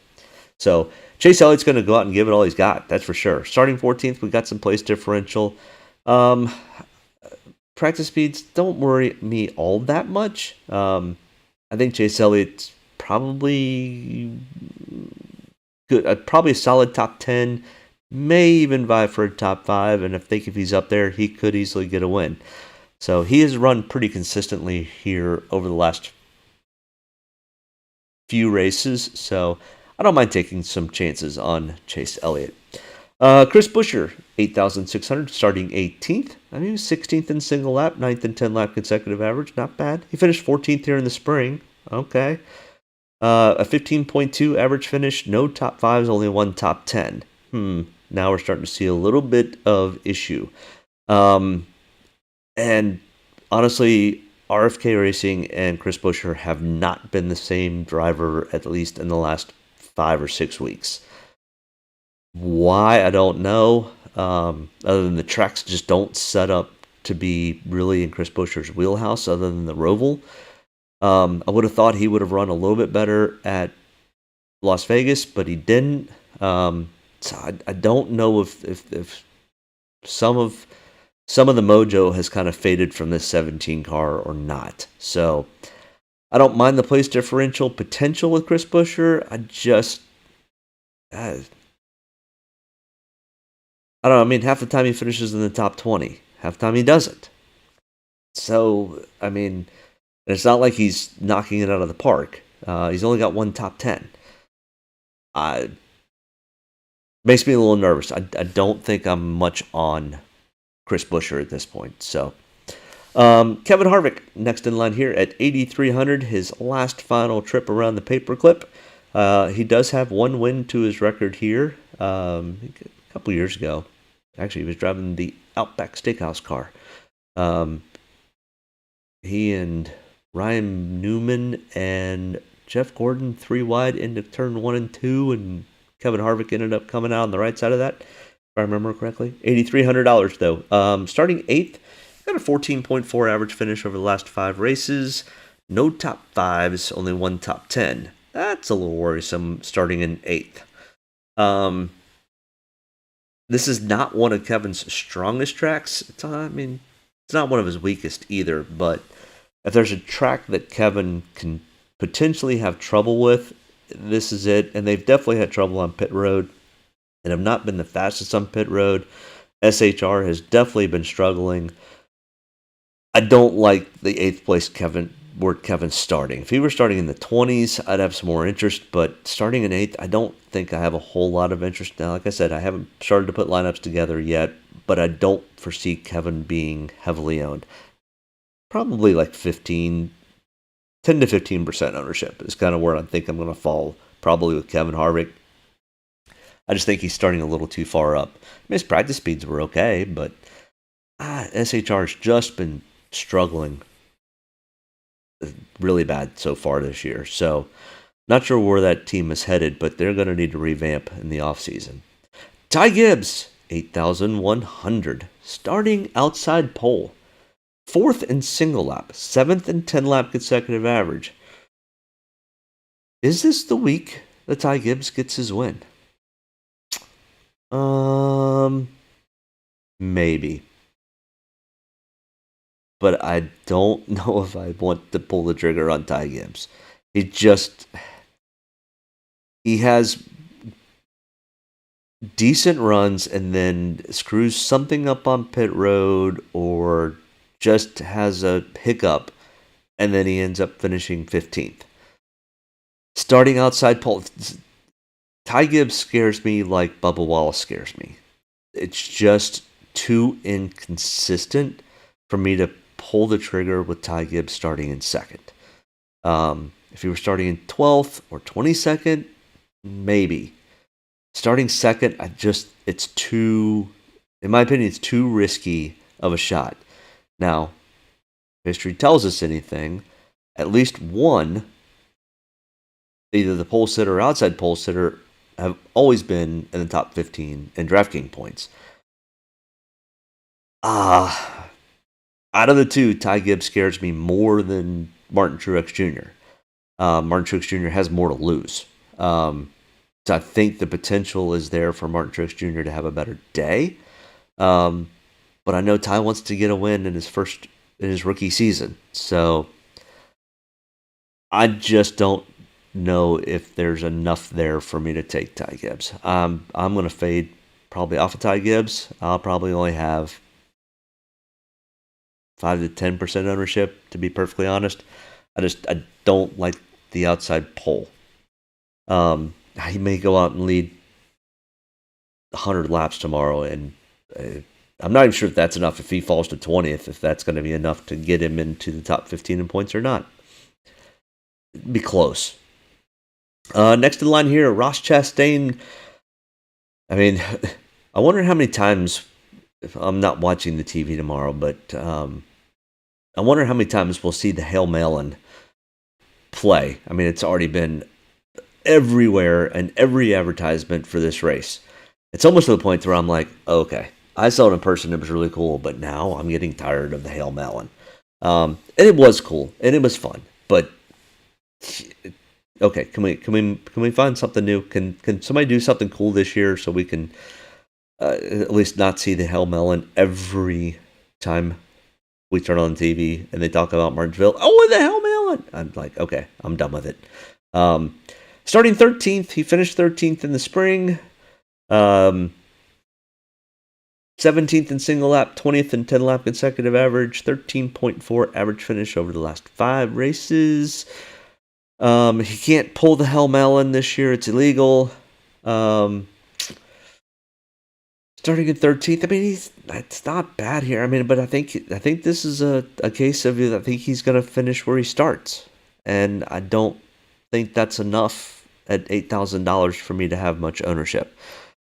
So Chase Elliott's going to go out and give it all he's got. That's for sure. Starting 14th, we got some place differential. Practice speeds don't worry me all that much. I think Chase Elliott's probably good. Probably a solid top 10. May even vie for a top 5. And I think if he's up there, he could easily get a win. So he has run pretty consistently here over the last few races. So I don't mind taking some chances on Chase Elliott. Chris Buescher, 8,600, starting 18th. I mean, he was 16th in single lap, 9th in 10 lap consecutive average. Not bad. He finished 14th here in the spring. Okay. A 15.2 average finish. No top 5s, only one top 10. Now we're starting to see a little bit of issue. And honestly, RFK Racing and Chris Buescher have not been the same driver, at least in the last 5 or 6 weeks. Why, I don't know. Other than the tracks just don't set up to be really in Chris Buescher's wheelhouse, other than the Roval. I would have thought he would have run a little bit better at Las Vegas, but he didn't. So I don't know if some of the mojo has kind of faded from this 17 car or not. So I don't mind the place differential potential with Chris Buescher. I don't know. I mean, half the time he finishes in the top 20. Half the time he doesn't. So, I mean, it's not like he's knocking it out of the park. He's only got one top 10. Makes me a little nervous. I don't think I'm much on Chris Buescher at this point. So, Kevin Harvick, next in line here at 8,300. His last final trip around the paperclip. He does have one win to his record here. A couple years ago. Actually, he was driving the Outback Steakhouse car. He and Ryan Newman and Jeff Gordon 3 wide into turn 1 and 2, and Kevin Harvick ended up coming out on the right side of that, if I remember correctly. $8,300 though. Starting 8th, got a 14.4 average finish over the last 5 races. No top 5s, only one top 10. That's a little worrisome starting in 8th. This is not one of Kevin's strongest tracks. It's not one of his weakest either, but if there's a track that Kevin can potentially have trouble with, this is it. And they've definitely had trouble on pit road and have not been the fastest on pit road. SHR has definitely been struggling. I don't like the 8th place where Kevin's starting. If he were starting in the 20s, I'd have some more interest, but starting in 8th, I don't think I have a whole lot of interest. Now, like I said, I haven't started to put lineups together yet, but I don't foresee Kevin being heavily owned. Probably like 10 to 15% ownership is kind of where I think I'm going to fall, probably with Kevin Harvick. I just think he's starting a little too far up. I mean, his practice speeds were okay, but SHR's just been struggling really bad so far this year. So, not sure where that team is headed, but they're going to need to revamp in the offseason. Ty Gibbs, 8,100, starting outside pole. 4th in single lap, 7th in 10 lap consecutive average. Is this the week that Ty Gibbs gets his win? Maybe. But I don't know if I want to pull the trigger on Ty Gibbs. He has decent runs and then screws something up on pit road or just has a hiccup and then he ends up finishing 15th. Starting outside pole, Ty Gibbs scares me like Bubba Wallace scares me. It's just too inconsistent for me to pull the trigger with Ty Gibbs starting in 2nd. If he were starting in 12th or 22nd, maybe. Starting 2nd, it's too, in my opinion, it's too risky of a shot. Now, history tells us anything, at least one, either the pole sitter or outside pole sitter, have always been in the top 15 in DraftKings points. Out of the two, Ty Gibbs scares me more than Martin Truex Jr. Martin Truex Jr. has more to lose. So I think the potential is there for Martin Truex Jr. to have a better day. But I know Ty wants to get a win in his rookie season. So I just don't know if there's enough there for me to take Ty Gibbs. I'm going to fade probably off of Ty Gibbs. I'll probably only have 5 to 10% ownership, to be perfectly honest. I don't like the outside pole. He may go out and lead 100 laps tomorrow, and I'm not even sure if that's enough. If he falls to 20th, if that's going to be enough to get him into the top 15 in points or not. It'd be close. Next in line here, Ross Chastain. I mean, I wonder how many times, if I'm not watching the TV tomorrow, but I wonder how many times we'll see the Hail Melon play. I mean, it's already been everywhere and every advertisement for this race. It's almost to the point where I'm like, okay, I saw it in person, it was really cool, but now I'm getting tired of the Hail Melon. And it was cool, and it was fun, but okay, can we find something new? Can somebody do something cool this year so we can at least not see the Hail Melon every time we turn on TV and they talk about Martinsville? Oh, the Hail Melon! I'm like, okay, I'm done with it. Starting 13th, he finished 13th in the spring. 17th in single lap, 20th in 10 lap consecutive average, 13.4 average finish over the last 5 races. He can't pull the Hail Melon this year; it's illegal. Starting at 13th, I mean, it's not bad here. I mean, but I think this is a case of, I think he's going to finish where he starts, and I don't think that's enough at $8,000 for me to have much ownership.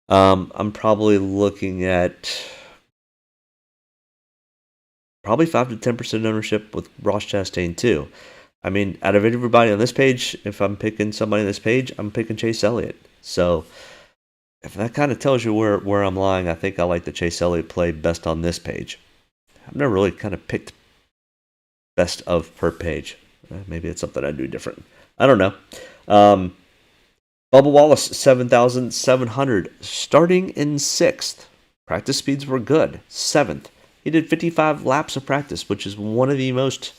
I'm probably looking at probably 5 to 10% ownership with Ross Chastain too. I mean, out of everybody on this page, if I'm picking somebody on this page, I'm picking Chase Elliott. So if that kind of tells you where I'm lying, I think I like the Chase Elliott play best on this page. I've never really kind of picked best of per page. Maybe it's something I do different. I don't know. Bubba Wallace, 7,700, starting in 6th. Practice speeds were good. 7th. He did 55 laps of practice, which is one of the most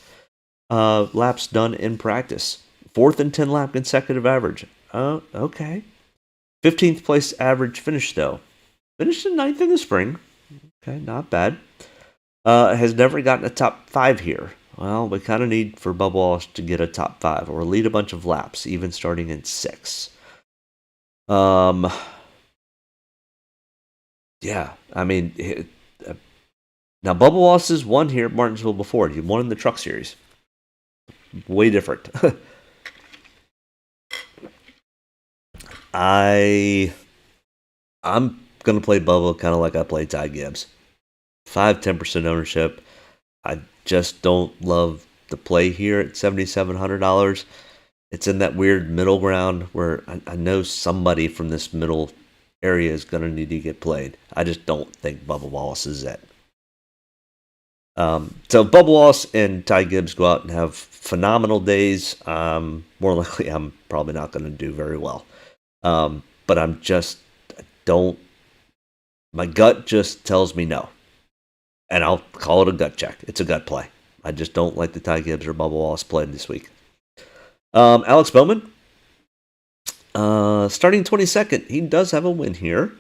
laps done in practice. 4th and 10 lap consecutive average. Oh, okay. 15th place average finish, though. Finished in 9th in the spring. Okay, not bad. Has never gotten a top 5 here. Well, we kind of need for Bubba Wallace to get a top 5 or lead a bunch of laps, even starting in 6. Yeah, I mean, now Bubba Wallace has won here at Martinsville before. He won in the Truck Series. Way different. I'm gonna play Bubba kind of like I played Ty Gibbs. 5-10% ownership. I just don't love the play here at $7,700. It's in that weird middle ground where I know somebody from this middle area is going to need to get played. I just don't think Bubba Wallace is it. So Bubba Wallace and Ty Gibbs go out and have phenomenal days. More likely, I'm probably not going to do very well. But I don't. My gut just tells me no. And I'll call it a gut check. It's a gut play. I just don't like the Ty Gibbs or Bubba Wallace play this week. Alex Bowman, starting 22nd. He does have a win here.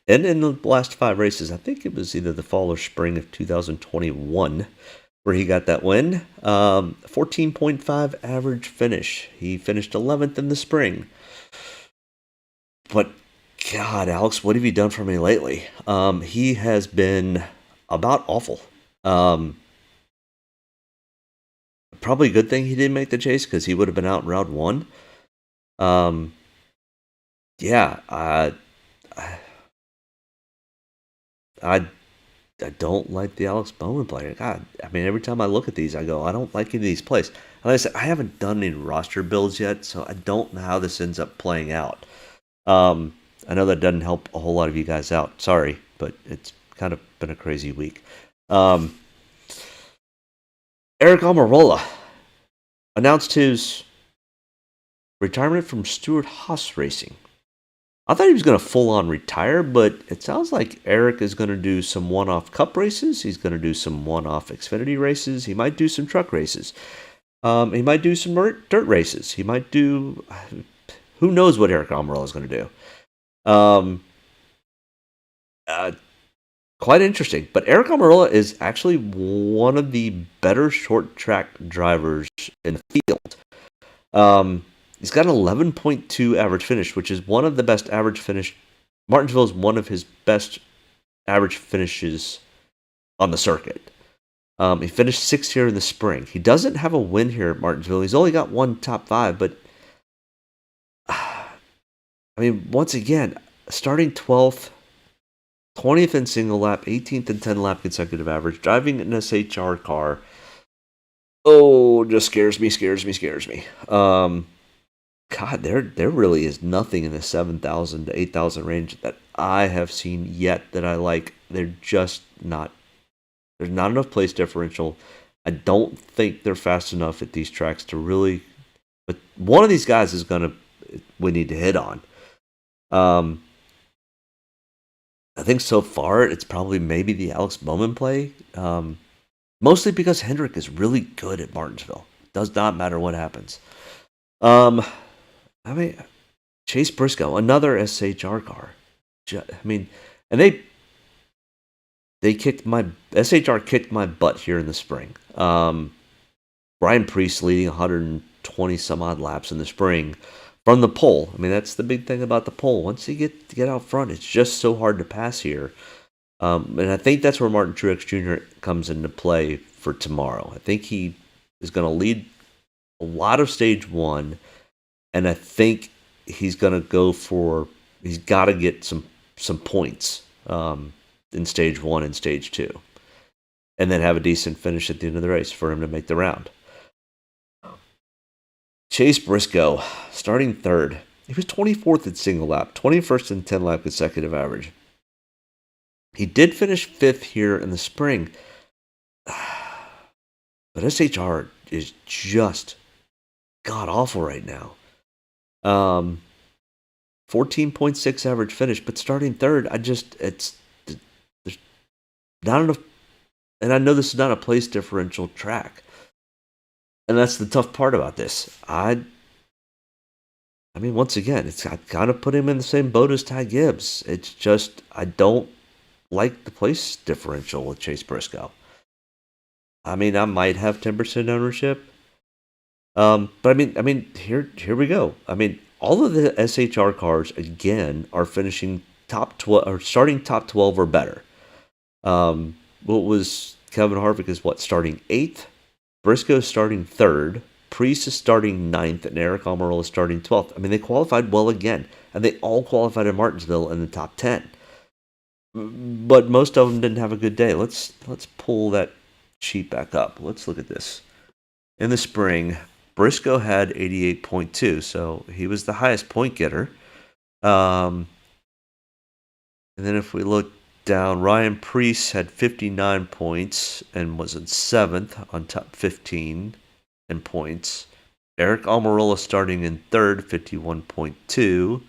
And in the last 5 races, I think it was either the fall or spring of 2021 where he got that win. 14.5 average finish. He finished 11th in the spring. But, God, Alex, what have you done for me lately? He has been about awful. Probably a good thing he didn't make the chase because he would have been out in round 1. I don't like the Alex Bowman player. God, I mean, every time I look at these, I go, I don't like any of these plays. And like I said, I haven't done any roster builds yet, so I don't know how this ends up playing out. I know that doesn't help a whole lot of you guys out. Sorry, but it's kind of been a crazy week. Eric Almirola announced his retirement from Stewart Haas Racing. I thought he was going to full-on retire, but it sounds like Eric is going to do some one-off Cup races. He's going to do some one-off Xfinity races. He might do some truck races. He might do some dirt races. He might do... Who knows what Eric Almirola is going to do. Quite interesting. But Eric Almirola is actually one of the better short-track drivers in the field. He's got an 11.2 average finish, which is one of the best average finish. Martinsville is one of his best average finishes on the circuit. He finished 6th here in the spring. He doesn't have a win here at Martinsville. He's only got one top 5, but I mean, once again, starting 12th, 20th in single lap, 18th in 10 lap consecutive average, driving an SHR car. Oh, just scares me. God, there really is nothing in the 7,000 to 8,000 range that I have seen yet that I like. They're just not. There's not enough place differential. I don't think they're fast enough at these tracks to really. But one of these guys is we need to hit on. I think so far it's probably maybe the Alex Bowman play. Mostly because Hendrick is really good at Martinsville. Does not matter what happens. I mean, Chase Briscoe, another SHR car. I mean, and they kicked my SHR kicked my butt here in the spring. Brian Priest leading 120 some odd laps in the spring from the pole. I mean, that's the big thing about the pole. Once you get out front, it's just so hard to pass here. And I think that's where Martin Truex Jr. comes into play for tomorrow. I think he is going to lead a lot of stage 1. And I think he's going to he's got to get some points in stage 1 and stage 2. And then have a decent finish at the end of the race for him to make the round. Chase Briscoe, starting 3rd. He was 24th in single lap, 21st in 10 lap consecutive average. He did finish 5th here in the spring. But SHR is just god-awful right now. 14.6 average finish, but starting 3rd, there's not enough, and I know this is not a place differential track, and that's the tough part about this. I mean, once again, I kind of put him in the same boat as Ty Gibbs. It's just, I don't like the place differential with Chase Briscoe. I mean, I might have 10% ownership. But I mean, here we go. I mean, all of the SHR cars again are finishing top 12 or starting top 12 or better. What was Kevin Harvick is starting 8th, Briscoe starting 3rd, Priest is starting 9th, and Eric Almirola is starting 12th. I mean, they qualified well again, and they all qualified in Martinsville in the top 10. But most of them didn't have a good day. Let's pull that sheet back up. Let's look at this. In the spring, Briscoe had 88.2, so he was the highest point getter. And then if we look down, Ryan Preece had 59 points and was in 7th on top 15 in points. Eric Almirola starting in 3rd, 51.2.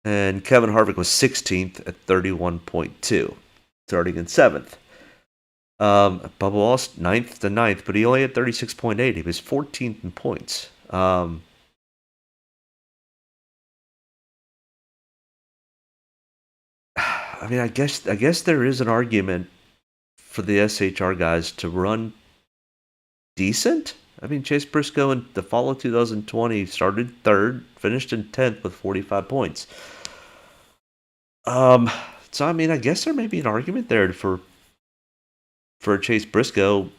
And Kevin Harvick was 16th at 31.2, starting in 7th. Bubba Wallace, 9th to 9th, but he only had 36.8. He was 14th in points. I mean, I guess there is an argument for the SHR guys to run decent. I mean, Chase Briscoe in the fall of 2020 started 3rd, finished in 10th with 45 points. So I mean, I guess there may be an argument there for Chase Briscoe.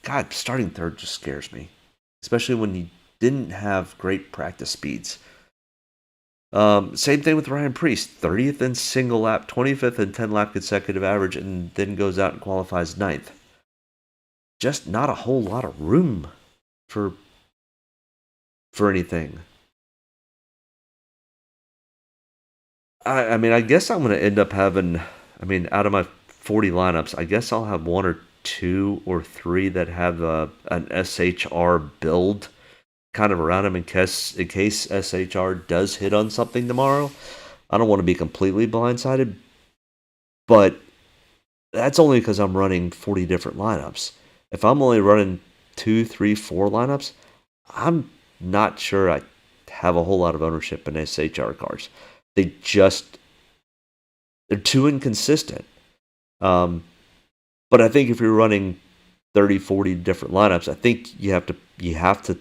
God, starting 3rd just scares me, especially when he didn't have great practice speeds. Same thing with Ryan Preece, 30th in single lap, 25th in 10 lap consecutive average, and then goes out and qualifies 9th. Just not a whole lot of room for anything. I mean, I guess I'm going to end up having, out of my 40 lineups, I guess I'll have one or two or three that have an SHR build kind of around him in case SHR does hit on something tomorrow. I don't want to be completely blindsided, but that's only because I'm running 40 different lineups. If I'm only running 2, 3, 4 lineups, I'm not sure I have a whole lot of ownership in SHR cars. They're too inconsistent. But I think if you're running 30, 40 different lineups, I think you have to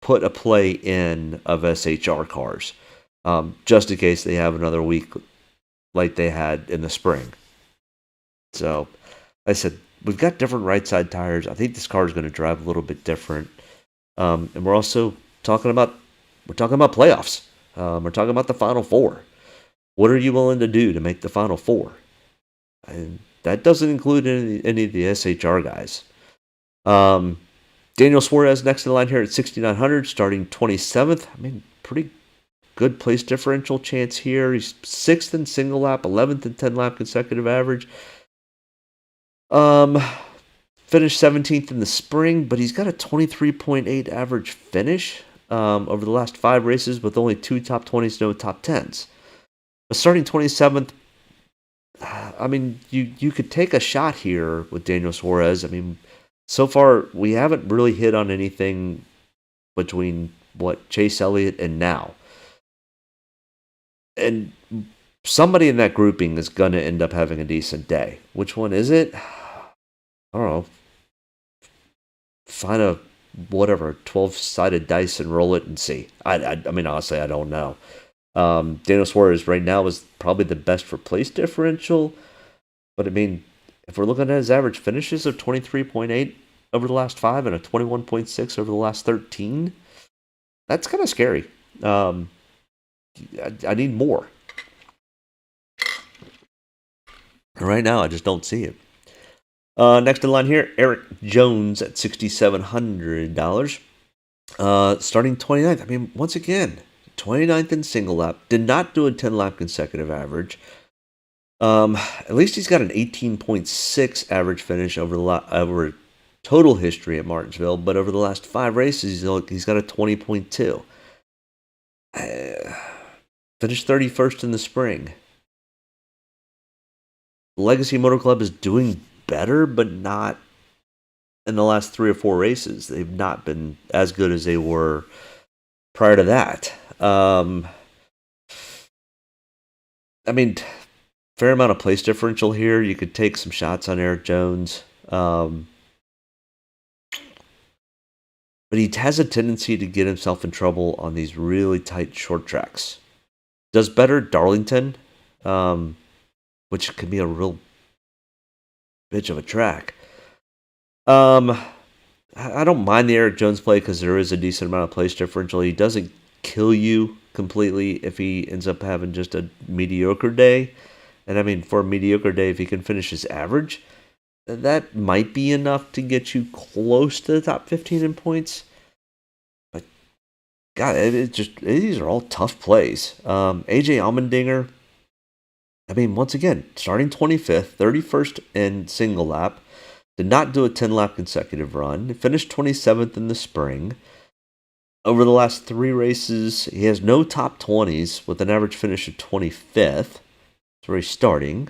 put a play in of SHR cars, just in case they have another week like they had in the spring. So, like I said, we've got different right side tires. I think this car is going to drive a little bit different, and we're also talking about playoffs. We're talking about the Final Four. What are you willing to do to make the Final Four? And that doesn't include any of the SHR guys. Daniel Suarez next in the line here at 6,900, starting 27th. Pretty good place differential chance here. He's 6th in single lap, 11th in 10 lap consecutive average. Finished 17th in the spring, but he's got a 23.8 average finish over the last 5 races with only 2 top 20s, no top 10s. But starting 27th, you could take a shot here with Daniel Suarez. So far, we haven't really hit on anything between Chase Elliott and now. And somebody in that grouping is going to end up having a decent day. Which one is it? I don't know. Find a 12-sided dice and roll it and see. Honestly, I don't know. Daniel Suarez right now is probably the best for place differential. But if we're looking at his average finishes of 23.8 over the last 5 and a 21.6 over the last 13, that's kind of scary. I need more. Right now, I just don't see it. Next in line here, Eric Jones at $6,700. Starting 29th. Once again, 29th in single lap. Did not do a 10-lap consecutive average. At least he's got an 18.6 average finish over total history at Martinsville, but over the last 5 races, he's got a 20.2. Finished 31st in the spring. Legacy Motor Club is doing better, but not in the last 3 or 4 races. They've not been as good as they were prior to that. Fair amount of place differential here. You could take some shots on Eric Jones. But he has a tendency to get himself in trouble on these really tight short tracks. Does better at Darlington, which could be a real bitch of a track. I don't mind the Eric Jones play because there is a decent amount of place differential. He doesn't kill you completely if he ends up having just a mediocre day. And for a mediocre day, if he can finish his average, that might be enough to get you close to the top 15 in points. But God, these are all tough plays. AJ Allmendinger, once again, starting 25th, 31st in single lap, did not do a 10-lap consecutive run. He finished 27th in the spring. Over the last 3 races, he has no top 20s with an average finish of 25th. That's where he's starting.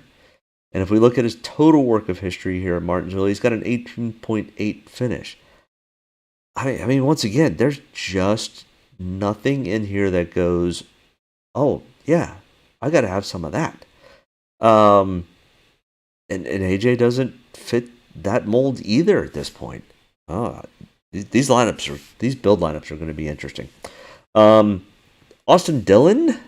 And if we look at his total work of history here at Martinsville, he's got an 18.8 finish. Once again, there's just nothing in here that goes, oh, yeah, I got to have some of that. And AJ doesn't fit that mold either at this point. These build lineups are going to be interesting. Austin Dillon,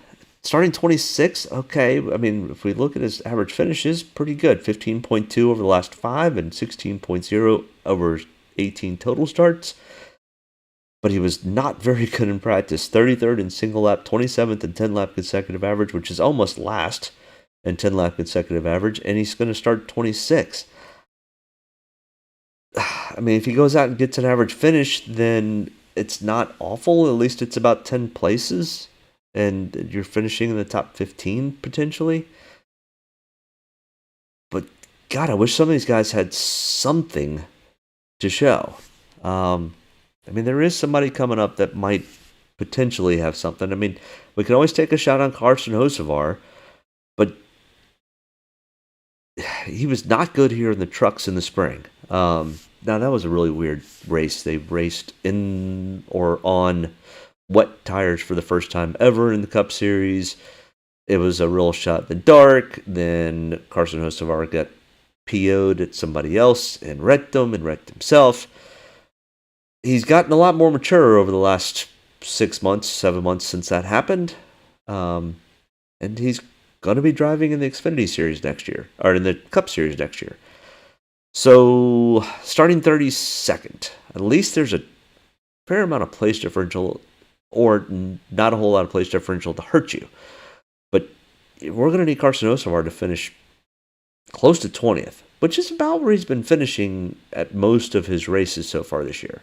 starting 26. Okay, if we look at his average finishes, pretty good. 15.2 over the last 5 and 16.0 over 18 total starts. but he was not very good in practice. 33rd in single lap, 27th in 10-lap consecutive average, which is almost last in 10-lap consecutive average, and he's going to start 26th. I mean, if he goes out and gets an average finish, then it's not awful. At least it's about 10 places, and you're finishing in the top 15 potentially. But God, I wish some of these guys had something to show. I mean, there is somebody coming up that might potentially have something. I mean, we can always take a shot on Carson Hocevar, but he was not good here in the trucks in the spring. Now, that was a really weird race. They raced in or on wet tires for the first time ever in the Cup Series. It was a real shot in the dark. Then Carson Hocevar got PO'd at somebody else and wrecked himself. He's gotten a lot more mature over the last 6 months, 7 months since that happened. And he's going to be driving in the Xfinity Series next year, or in the Cup Series next year. So, starting 32nd, at least there's a fair amount of place differential, or not a whole lot of place differential to hurt you. But we're going to need Carson Hocevar to finish close to 20th, which is about where he's been finishing at most of his races so far this year.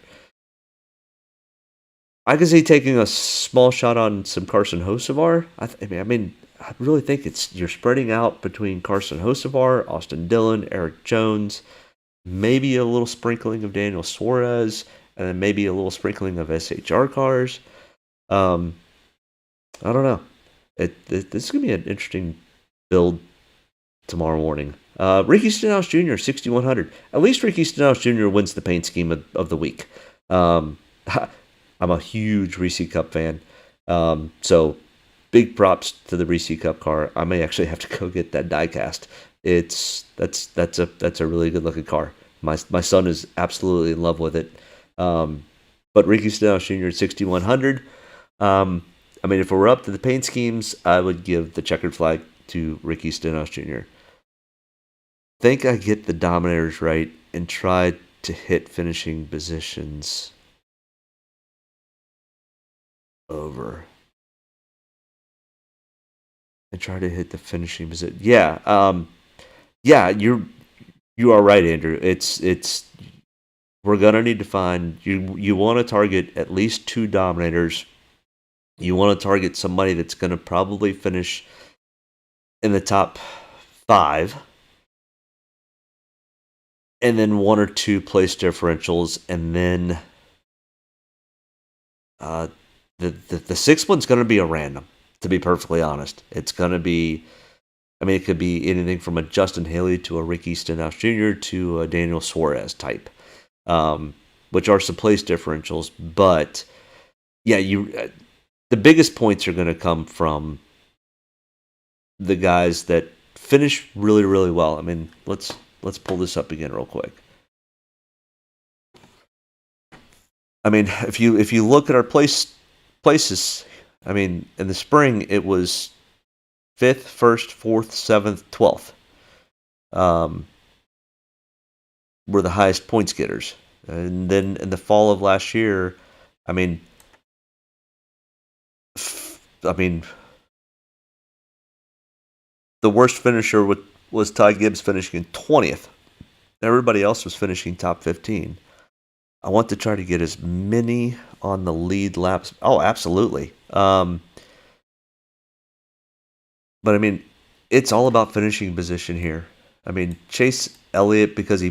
I can see taking a small shot on some Carson Hocevar. I mean, I really think you're spreading out between Carson Hocevar, Austin Dillon, Eric Jones, maybe a little sprinkling of Daniel Suarez, and then maybe a little sprinkling of SHR cars. I don't know. This is going to be an interesting build tomorrow morning. Ricky Stenhouse Jr., 6,100. At least Ricky Stenhouse Jr. wins the paint scheme of the week. I'm a huge Reese Cup fan. So big props to the Reese Cup car. I may actually have to go get that diecast. That's a really good looking car. My son is absolutely in love with it. But Ricky Stenhouse Jr. at 6,100. I mean, if we're up to the paint schemes, I would give the checkered flag to Ricky Stenhouse Jr. Think I get the Dominators right and try to hit finishing positions over. And try to hit the finishing position. Yeah, you are right, Andrew. It's we're gonna need to find you want to target at least 2 Dominators. You want to target somebody that's gonna probably finish in the top 5. And then 1 or 2 place differentials, and then the 6th one's going to be a random, to be perfectly honest. It's going to be, I mean, it could be anything from a Justin Haley to a Ricky Stenhouse Jr. to a Daniel Suarez type, which are some place differentials. But yeah, the biggest points are going to come from the guys that finish really, really well. I mean, let's pull this up again real quick. I mean, if you look at our places, I mean, in the spring it was 5th, 1st, 4th, 7th, 12th. Were the highest points getters. And then in the fall of last year, I mean, the worst finisher was Ty Gibbs finishing in 20th. Everybody else was finishing top 15. I want to try to get as many on the lead laps. Oh, absolutely. But I mean, it's all about finishing position here. I mean, Chase Elliott, because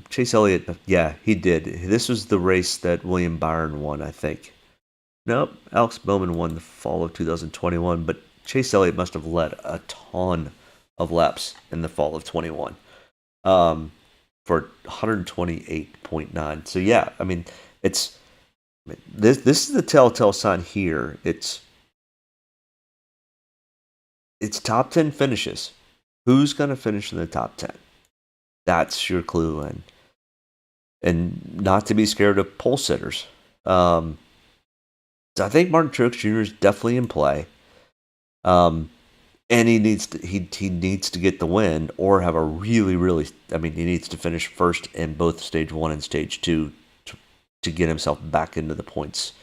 Chase Elliott, yeah, he did. This was the race that William Byron won, I think. Nope, Alex Bowman won the fall of 2021, but Chase Elliott must have led a ton of laps in the fall of 21 for 128.9. So yeah, I mean, this is the telltale sign here. It's top 10 finishes. Who's going to finish in the top 10? That's your clue, and not to be scared of pole sitters. So I think Martin Truex Jr. is definitely in play. And he needs to get the win or have a really, really, I mean, he needs to finish first in both stage 1 and stage 2 to get himself back into the points.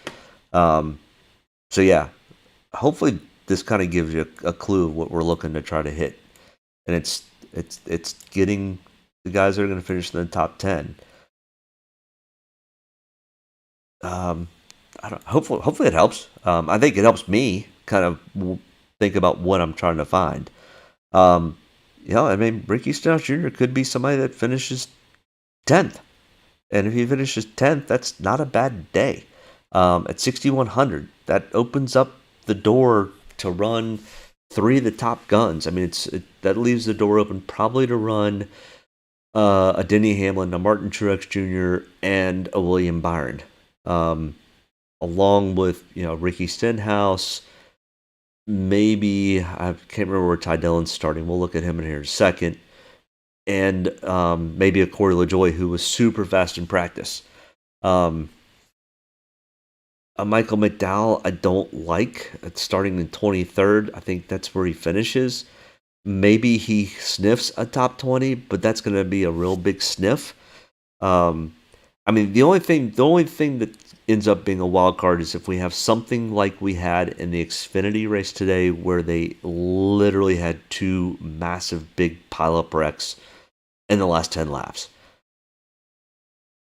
So yeah, hopefully this kind of gives you a clue of what we're looking to try to hit, and it's getting the guys that are going to finish in the top 10. Hopefully it helps. I think it helps me kind of think about what I'm trying to find. I mean, Ricky Stenhouse Jr. could be somebody that finishes 10th. And if he finishes 10th, that's not a bad day. At 6,100, that opens up the door to run 3 of the top guns. I mean, that leaves the door open probably to run a Denny Hamlin, a Martin Truex Jr., and a William Byron. Along with, Ricky Stenhouse. Maybe, I can't remember where Ty Dillon's starting. We'll look at him in here in a second. And maybe a Corey LaJoie who was super fast in practice. A Michael McDowell I don't like. It's starting in 23rd. I think that's where he finishes. Maybe he sniffs a top 20, but that's going to be a real big sniff. I mean, the only thing that ends up being a wild card is if we have something like we had in the Xfinity race today, where they literally had 2 massive big pileup wrecks in the last 10 laps.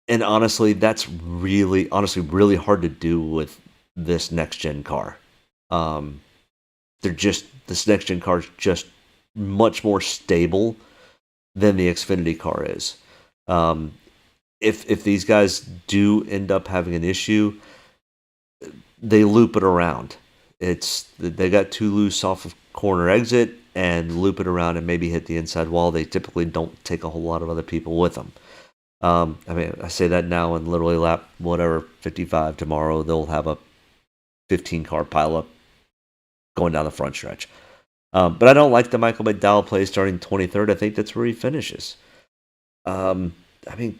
And honestly, that's really hard to do with this next gen car. This next gen car is just much more stable than the Xfinity car is. If these guys do end up having an issue, they loop it around. They got too loose off of corner exit and loop it around and maybe hit the inside wall. They typically don't take a whole lot of other people with them. I mean, I say that now, and literally lap 55 tomorrow, they'll have a 15 car pileup going down the front stretch. But I don't like the Michael McDowell play starting 23rd. I think that's where he finishes. I mean,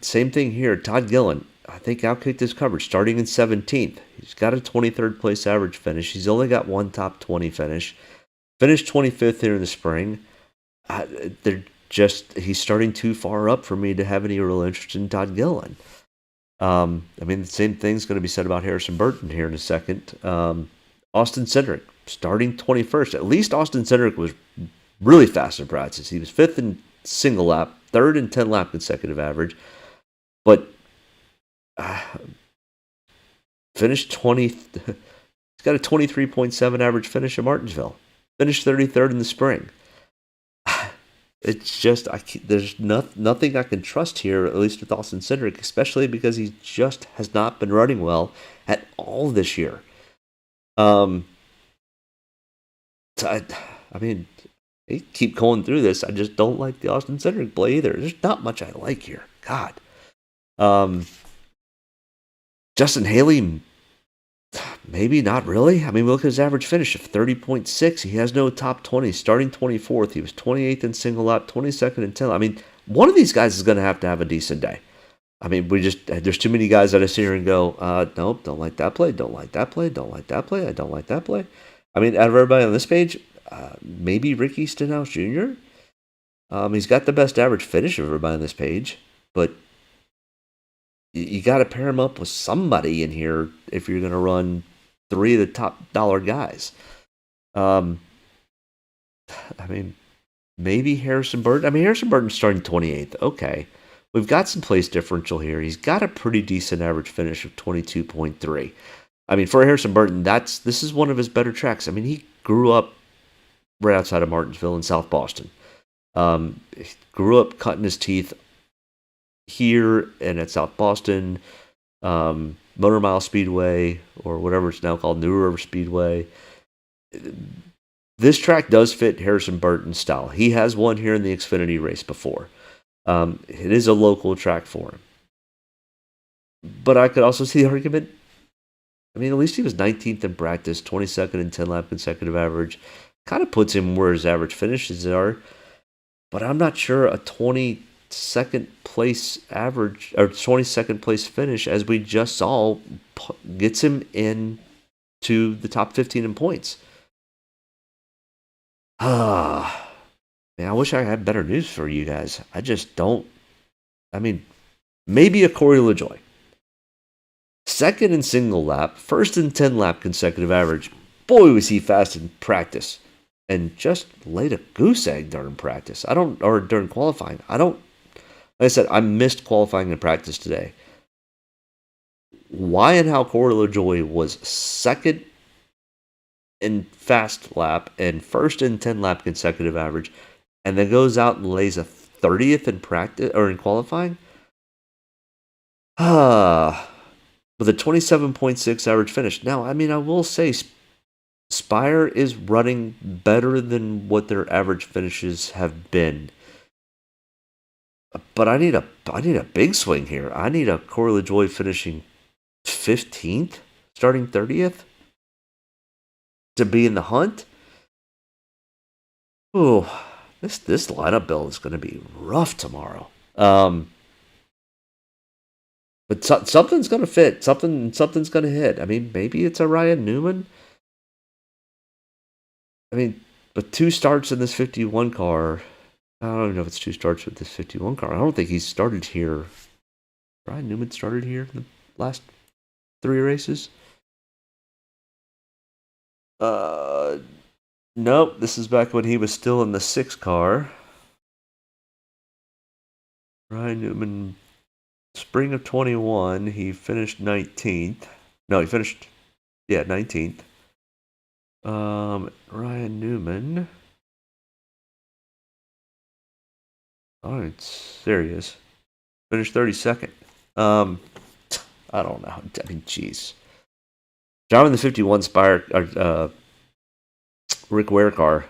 same thing here. Todd Gillen, I think, outkicked his coverage, starting in 17th. He's got a 23rd place average finish. He's only got 1 top 20 finish. Finished 25th here in the spring. He's starting too far up for me to have any real interest in Todd Gillen. I mean, the same thing's going to be said about Harrison Burton here in a second. Austin Cindric, starting 21st. At least Austin Cindric was really fast in practice. He was 5th in single lap, 3rd in 10 lap consecutive average, but finished 20th. He's got a 23.7 average finish at Martinsville. Finished 33rd in the spring. It's just, there's nothing I can trust here, at least with Austin Cindric, especially because he just has not been running well at all this year. I mean, they keep going through this. I just don't like the Austin Cindric play either. There's not much I like here. God. Justin Haley, maybe not really. I mean, look at his average finish of 30.6. He has no top 20. Starting 24th. He was 28th in single lap, 22nd in 10. I mean, one of these guys is going to have a decent day. I mean, there's too many guys that I sit here and go, nope, don't like that play, don't like that play, don't like that play, I don't like that play. I mean, out of everybody on this page, maybe Ricky Stenhouse Jr. He's got the best average finish of everybody on this page, but you got to pair him up with somebody in here if you're going to run 3 of the top dollar guys. I mean, maybe Harrison Burton. I mean, Harrison Burton's starting 28th. Okay. We've got some place differential here. He's got a pretty decent average finish of 22.3. I mean, for Harrison Burton, this is one of his better tracks. I mean, he grew up right outside of Martinsville in South Boston. He grew up cutting his teeth here and at South Boston, Motor Mile Speedway, or whatever it's now called, New River Speedway. This track does fit Harrison Burton's style. He has won here in the Xfinity race before. It is a local track for him. But I could also see the argument, I mean, at least he was 19th in practice, 22nd in 10 lap consecutive average. Kind of puts him where his average finishes are. But I'm not sure a 22nd place average, or 22nd place finish, as we just saw, gets him into the top 15 in points. Man, I wish I had better news for you guys. I just don't. I mean, maybe a Corey LaJoie. Second in single lap, first in 10 lap consecutive average. Boy, was he fast in practice. And just laid a goose egg during practice. Or during qualifying. Like I said, I missed qualifying and practice today. Why and how Corey LaJoie was second in fast lap and first in 10 lap consecutive average, and then goes out and lays a 30th in practice or in qualifying? With a 27.6 average finish. Now, I mean, I will say Spire is running better than what their average finishes have been. But I need a big swing here. I need a Corey LaJoie finishing 15th, starting 30th to be in the hunt. Oh, this lineup build is going to be rough tomorrow. But something's going to fit. Something's going to hit. I mean, maybe it's a Ryan Newman. I mean, but 2 starts in this 51 car. I don't even know if it's 2 starts with this 51 car. I don't think he's started here. Ryan Newman started here in the last 3 races. Nope. This is back when he was still in the 6 car. Ryan Newman, spring of 21, he finished 19th. No, he finished, 19th. Ryan Newman. Oh, it's serious. Finished 32nd. I don't know. I mean, jeez. Driving the 51 Spire, Rick Ware car.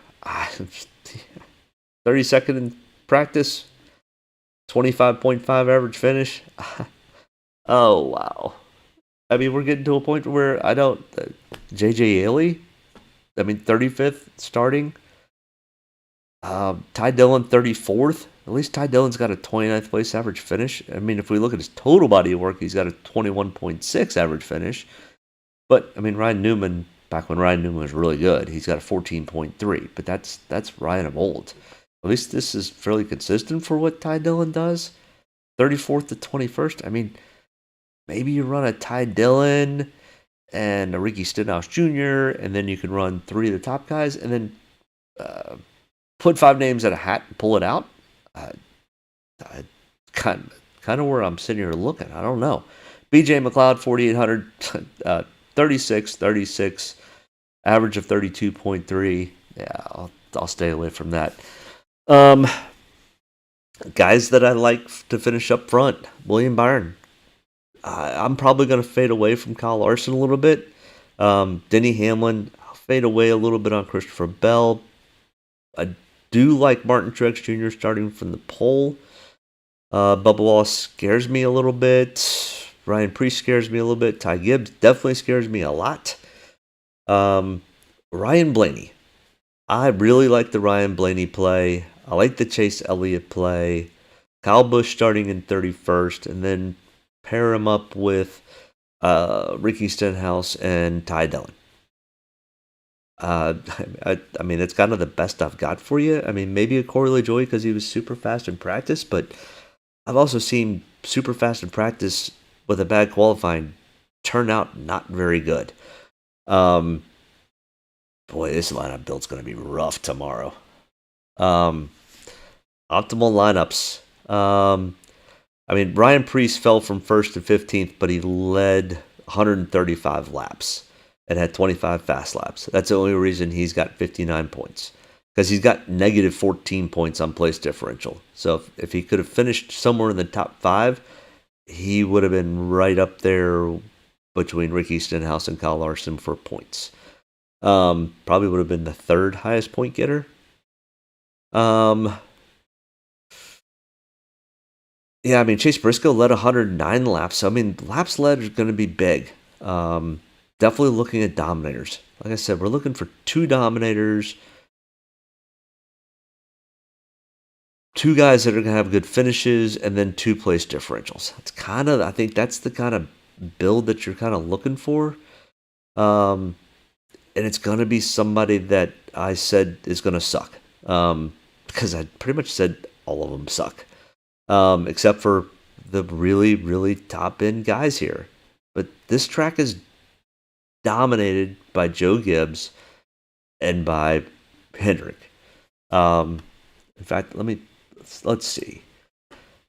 32nd in practice. 25.5 average finish. Oh, wow. I mean, we're getting to a point where I don't... J.J. Ailey? I mean, 35th starting. Ty Dillon, 34th. At least Ty Dillon's got a 29th place average finish. I mean, if we look at his total body of work, he's got a 21.6 average finish. But, I mean, Ryan Newman, back when Ryan Newman was really good, he's got a 14.3. But that's Ryan of old. At least this is fairly consistent for what Ty Dillon does. 34th to 21st. I mean, maybe you run a Ty Dillon and a Ricky Stenhouse Jr., and then you can run 3 of the top guys, and then put 5 names in a hat and pull it out. Kind of where I'm sitting here looking. I don't know. BJ McLeod, 4,800, 36, average of 32.3. Yeah, I'll stay away from that. Guys that I like to finish up front. William Byron. I'm probably going to fade away from Kyle Larson a little bit. Denny Hamlin, I'll fade away a little bit on Christopher Bell. I do like Martin Truex Jr. starting from the pole. Bubba Wallace scares me a little bit. Ryan Preece scares me a little bit. Ty Gibbs definitely scares me a lot. Ryan Blaney. I really like the Ryan Blaney play. I like the Chase Elliott play. Kyle Busch starting in 31st, and then pair him up with Ricky Stenhouse and Ty Dillon. I mean, that's kind of the best I've got for you. I mean, maybe a Corey LaJoie because he was super fast in practice, but I've also seen super fast in practice with a bad qualifying turn out not very good. Boy, this lineup build's going to be rough tomorrow. Optimal lineups. I mean, Ryan Preece fell from 1st to 15th, but he led 135 laps and had 25 fast laps. That's the only reason he's got 59 points, because he's got negative 14 points on place differential. So if he could have finished somewhere in the top 5, he would have been right up there between Ricky Stenhouse and Kyle Larson for points. Probably would have been the 3rd highest point getter. Yeah, I mean, Chase Briscoe led 109 laps. So, I mean, laps led is going to be big. Definitely looking at dominators. Like I said, we're looking for 2 dominators. 2 guys that are going to have good finishes, and then 2 place differentials. I think that's the kind of build that you're kind of looking for. And it's going to be somebody that I said is going to suck. Because I pretty much said all of them suck. Except for the really, really top-end guys here. but this track is dominated by Joe Gibbs and by Hendrick. In fact, let's see.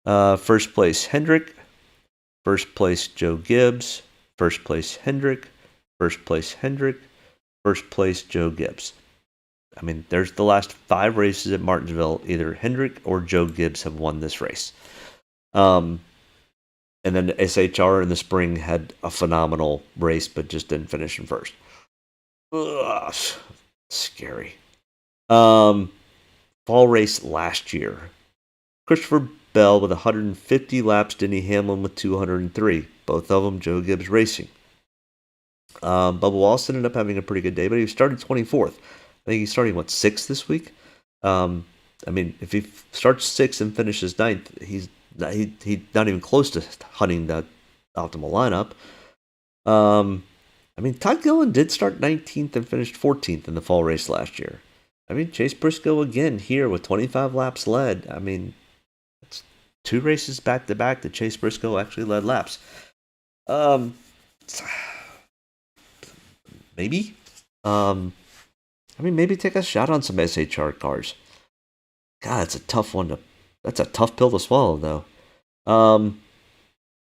First place Hendrick, first place Joe Gibbs, first place Hendrick, first place Hendrick, first place Joe Gibbs. I mean, there's the last 5 races at Martinsville. Either Hendrick or Joe Gibbs have won this race. And then the SHR in the spring had a phenomenal race, but just didn't finish in first. Ugh, scary. Fall race last year. Christopher Bell with 150 laps, Denny Hamlin with 203. Both of them Joe Gibbs Racing. Bubba Wallace ended up having a pretty good day, but he started 24th. I think he's starting, 6th this week? I mean, if he starts 6th and finishes 9th, he's not even close to hunting the optimal lineup. I mean, Todd Gillen did start 19th and finished 14th in the fall race last year. I mean, Chase Briscoe again here with 25 laps led. I mean, it's 2 races back-to-back that Chase Briscoe actually led laps. Maybe. I mean, maybe take a shot on some SHR cars. God, that's a tough pill to swallow, though.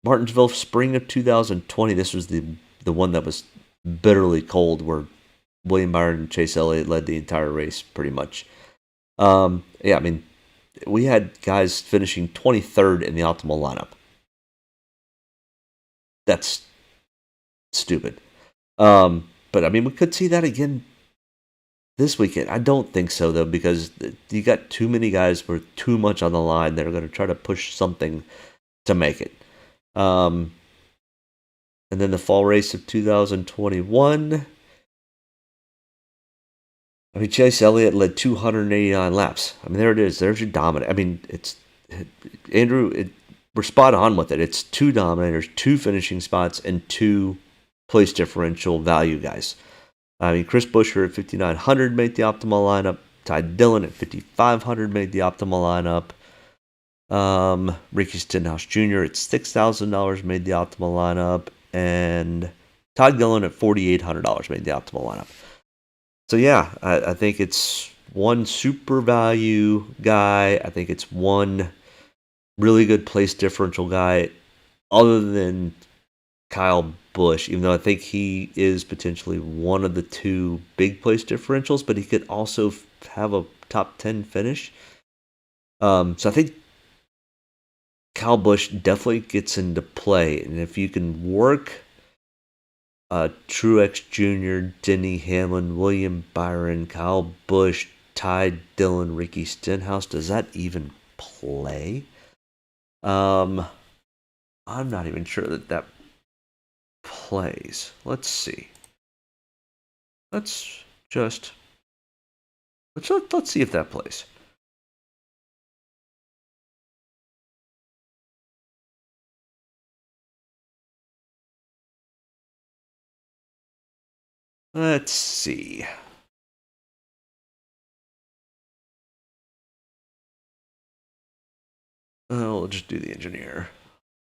Martinsville, spring of 2020. This was the one that was bitterly cold, where William Byron and Chase Elliott led the entire race, pretty much. Yeah, I mean, we had guys finishing 23rd in the optimal lineup. That's stupid. But I mean, we could see that again this weekend. I don't think so, though, because you got too many guys with too much on the line that are going to try to push something to make it. And then the fall race of 2021. I mean, Chase Elliott led 289 laps. I mean, there it is. There's your dominant. I mean, Andrew, we're spot on with it. It's 2 dominators, 2 finishing spots, and 2 place differential value guys. I mean, Chris Buescher at 5,900 made the optimal lineup. Ty Dillon at 5,500 made the optimal lineup. Ricky Stenhouse Jr. at $6,000 made the optimal lineup. And Todd Gillen at $4,800 made the optimal lineup. So yeah, I think it's 1 super value guy. I think it's 1 really good place differential guy, other than Kyle Busch, even though I think he is potentially one of the 2 big place differentials, but he could also have a top 10 finish. So I think Kyle Busch definitely gets into play, and if you can work Truex Jr., Denny Hamlin, William Byron, Kyle Busch, Ty Dillon, Ricky Stenhouse, does that even play? I'm not even sure that plays. Let's see. Let's see if that plays. Let's see. We'll just do the engineer.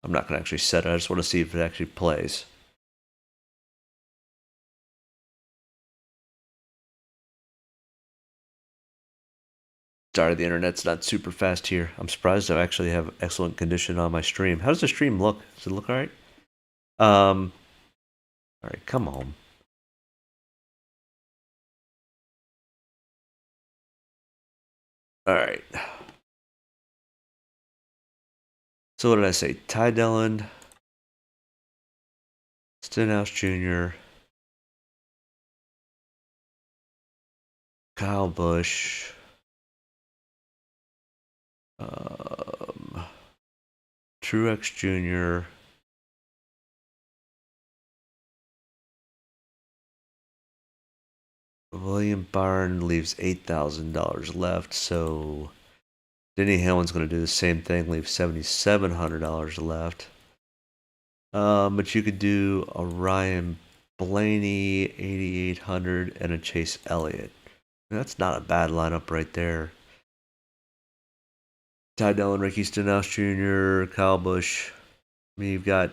I'm not going to actually set it. I just want to see if it actually plays. Sorry, the internet's not super fast here. I'm surprised I actually have excellent condition on my stream. How does the stream look? Does it look all right? All right, come on. All right. So what did I say? Ty Dillon, Stenhouse Jr., Kyle Busch, Truex Jr., William Byron leaves $8,000 left, so Denny Hamlin's going to do the same thing, leave $7,700 left. But you could do a Ryan Blaney, 8,800, and a Chase Elliott. That's not a bad lineup right there. Ty Dillon, Ricky Stenhouse Jr., Kyle Busch. I mean, you've got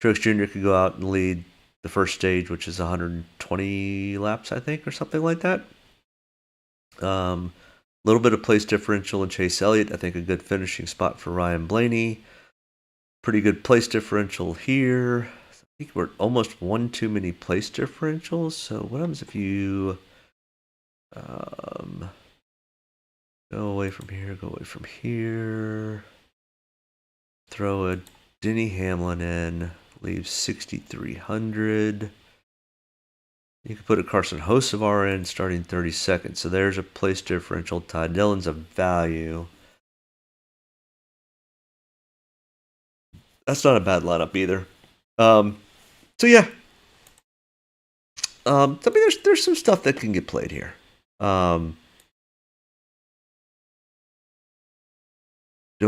Truex Jr. could go out and lead the first stage, which is 120 laps, I think, or something like that. Little bit of place differential in Chase Elliott. I think a good finishing spot for Ryan Blaney. Pretty good place differential here. I think we're almost one too many place differentials. So what happens if you go away from here, go away from here, throw a Denny Hamlin in, leave 6,300. You can put a Carson Hocevar in starting 32nd. So there's a place differential. Ty Dillon's a value. That's not a bad lineup either. So yeah. I mean, there's some stuff that can get played here. Do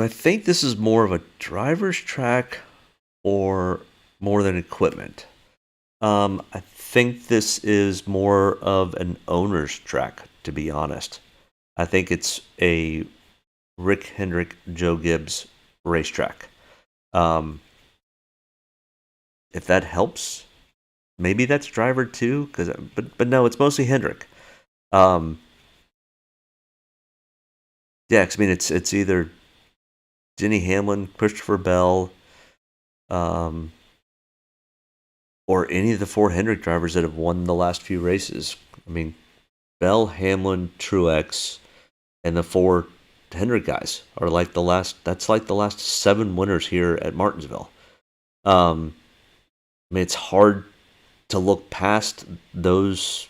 I think this is more of a driver's track or more than equipment? I think this is more of an owner's track, to be honest. I think it's a Rick Hendrick, Joe Gibbs racetrack. If that helps, maybe that's driver too. But no, it's mostly Hendrick. Yeah, cause, I mean it's either Denny Hamlin, Christopher Bell, or any of the four Hendrick drivers that have won the last few races. I mean, Bell, Hamlin, Truex, and the four Hendrick guys are like the last 7 winners here at Martinsville. I mean, it's hard to look past those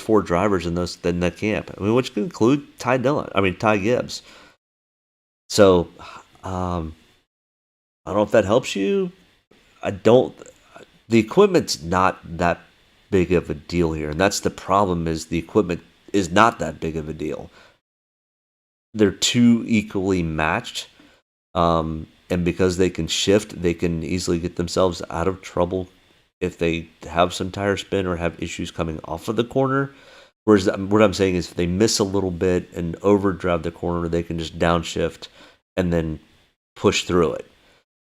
four drivers in that camp. I mean, which can include Ty Gibbs. So, I don't know if that helps you. The equipment's not that big of a deal here, and that's the problem. Is the equipment is not that big of a deal. They're too equally matched, and because they can shift, they can easily get themselves out of trouble if they have some tire spin or have issues coming off of the corner. Whereas what I'm saying is if they miss a little bit and overdrive the corner, they can just downshift and then push through it.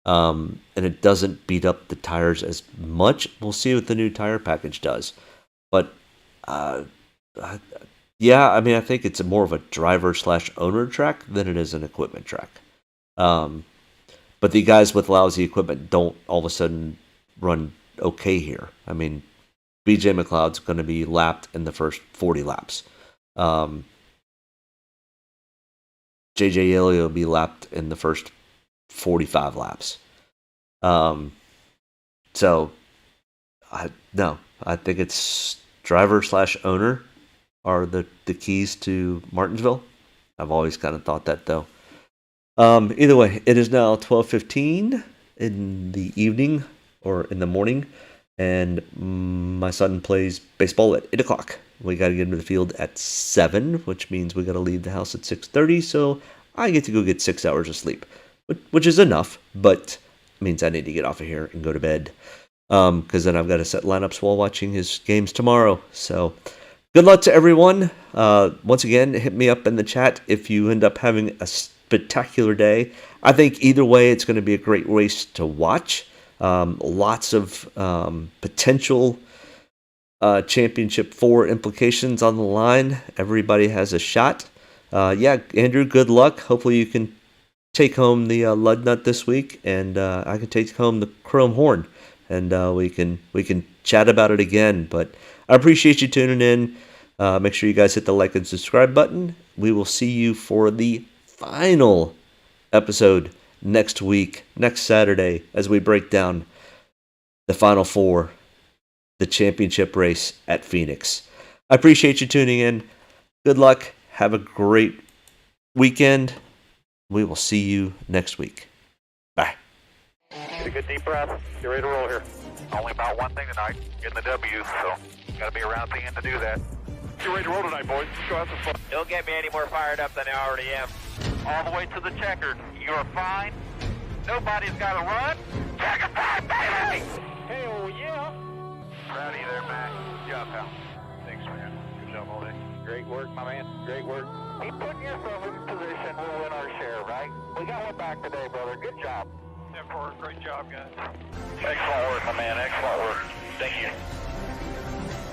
And it doesn't beat up the tires as much. We'll see what the new tire package does. But, yeah, I mean, I think it's more of a driver/owner track than it is an equipment track. But the guys with lousy equipment don't all of a sudden run okay here. I mean, BJ McLeod's going to be lapped in the first 40 laps. JJ Elliott will be lapped in the first 45 laps. So, I think it's driver/owner are the keys to Martinsville. I've always kind of thought that, though. Either way, it is now 12:15 in the evening or in the morning, and my son plays baseball at 8 o'clock. We got to get into the field at 7, which means we got to leave the house at 6:30, so I get to go get 6 hours of sleep, which is enough, but means I need to get off of here and go to bed, because then I've got to set lineups while watching his games tomorrow. So good luck to everyone. Once again, hit me up in the chat if you end up having a spectacular day. I think either way, it's going to be a great race to watch. Lots of potential Championship 4 implications on the line. Everybody has a shot. Yeah, Andrew, good luck. Hopefully you can take home the Lud Nut this week, and I can take home the Chrome Horn, and we can chat about it again. But I appreciate you tuning in. Make sure you guys hit the like and subscribe button. We will see you for the final episode next week, next Saturday, as we break down the Final Four, the championship race at Phoenix. I appreciate you tuning in. Good luck. Have a great weekend. We will see you next week. Bye. Get a good deep breath. Get ready to roll here. Only about one thing tonight, getting the W's, so got to be around at the end to do that. Get ready to roll tonight, boys. Let's go have some fun. Don't get me any more fired up than I already am. All the way to the checkered. You're fine. Nobody's got to run. Checker time, baby! Hell yeah! Proud of you there, Matt. Good job, pal. Thanks, man. Good job all day. Great work, my man. Great work. Keep putting yourself in position. We'll win our share, right? We got one back today, brother. Good job. 10-4. Great job, guys. Excellent work, my man. Excellent work. Thank you.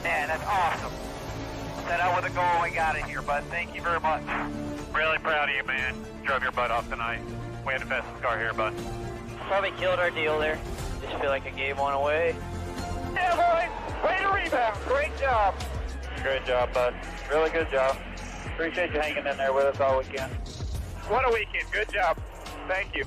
Man, that's awesome. Set out with a goal, we got it here, bud. Thank you very much. Really proud of you, man. Drove your butt off tonight. We had the fastest car here, bud. Probably killed our deal there. Just feel like I gave one away. Yeah, boys. Way to rebound. Great job. Great job, bud. Really good job. Appreciate you hanging in there with us all weekend. What a weekend. Good job. Thank you.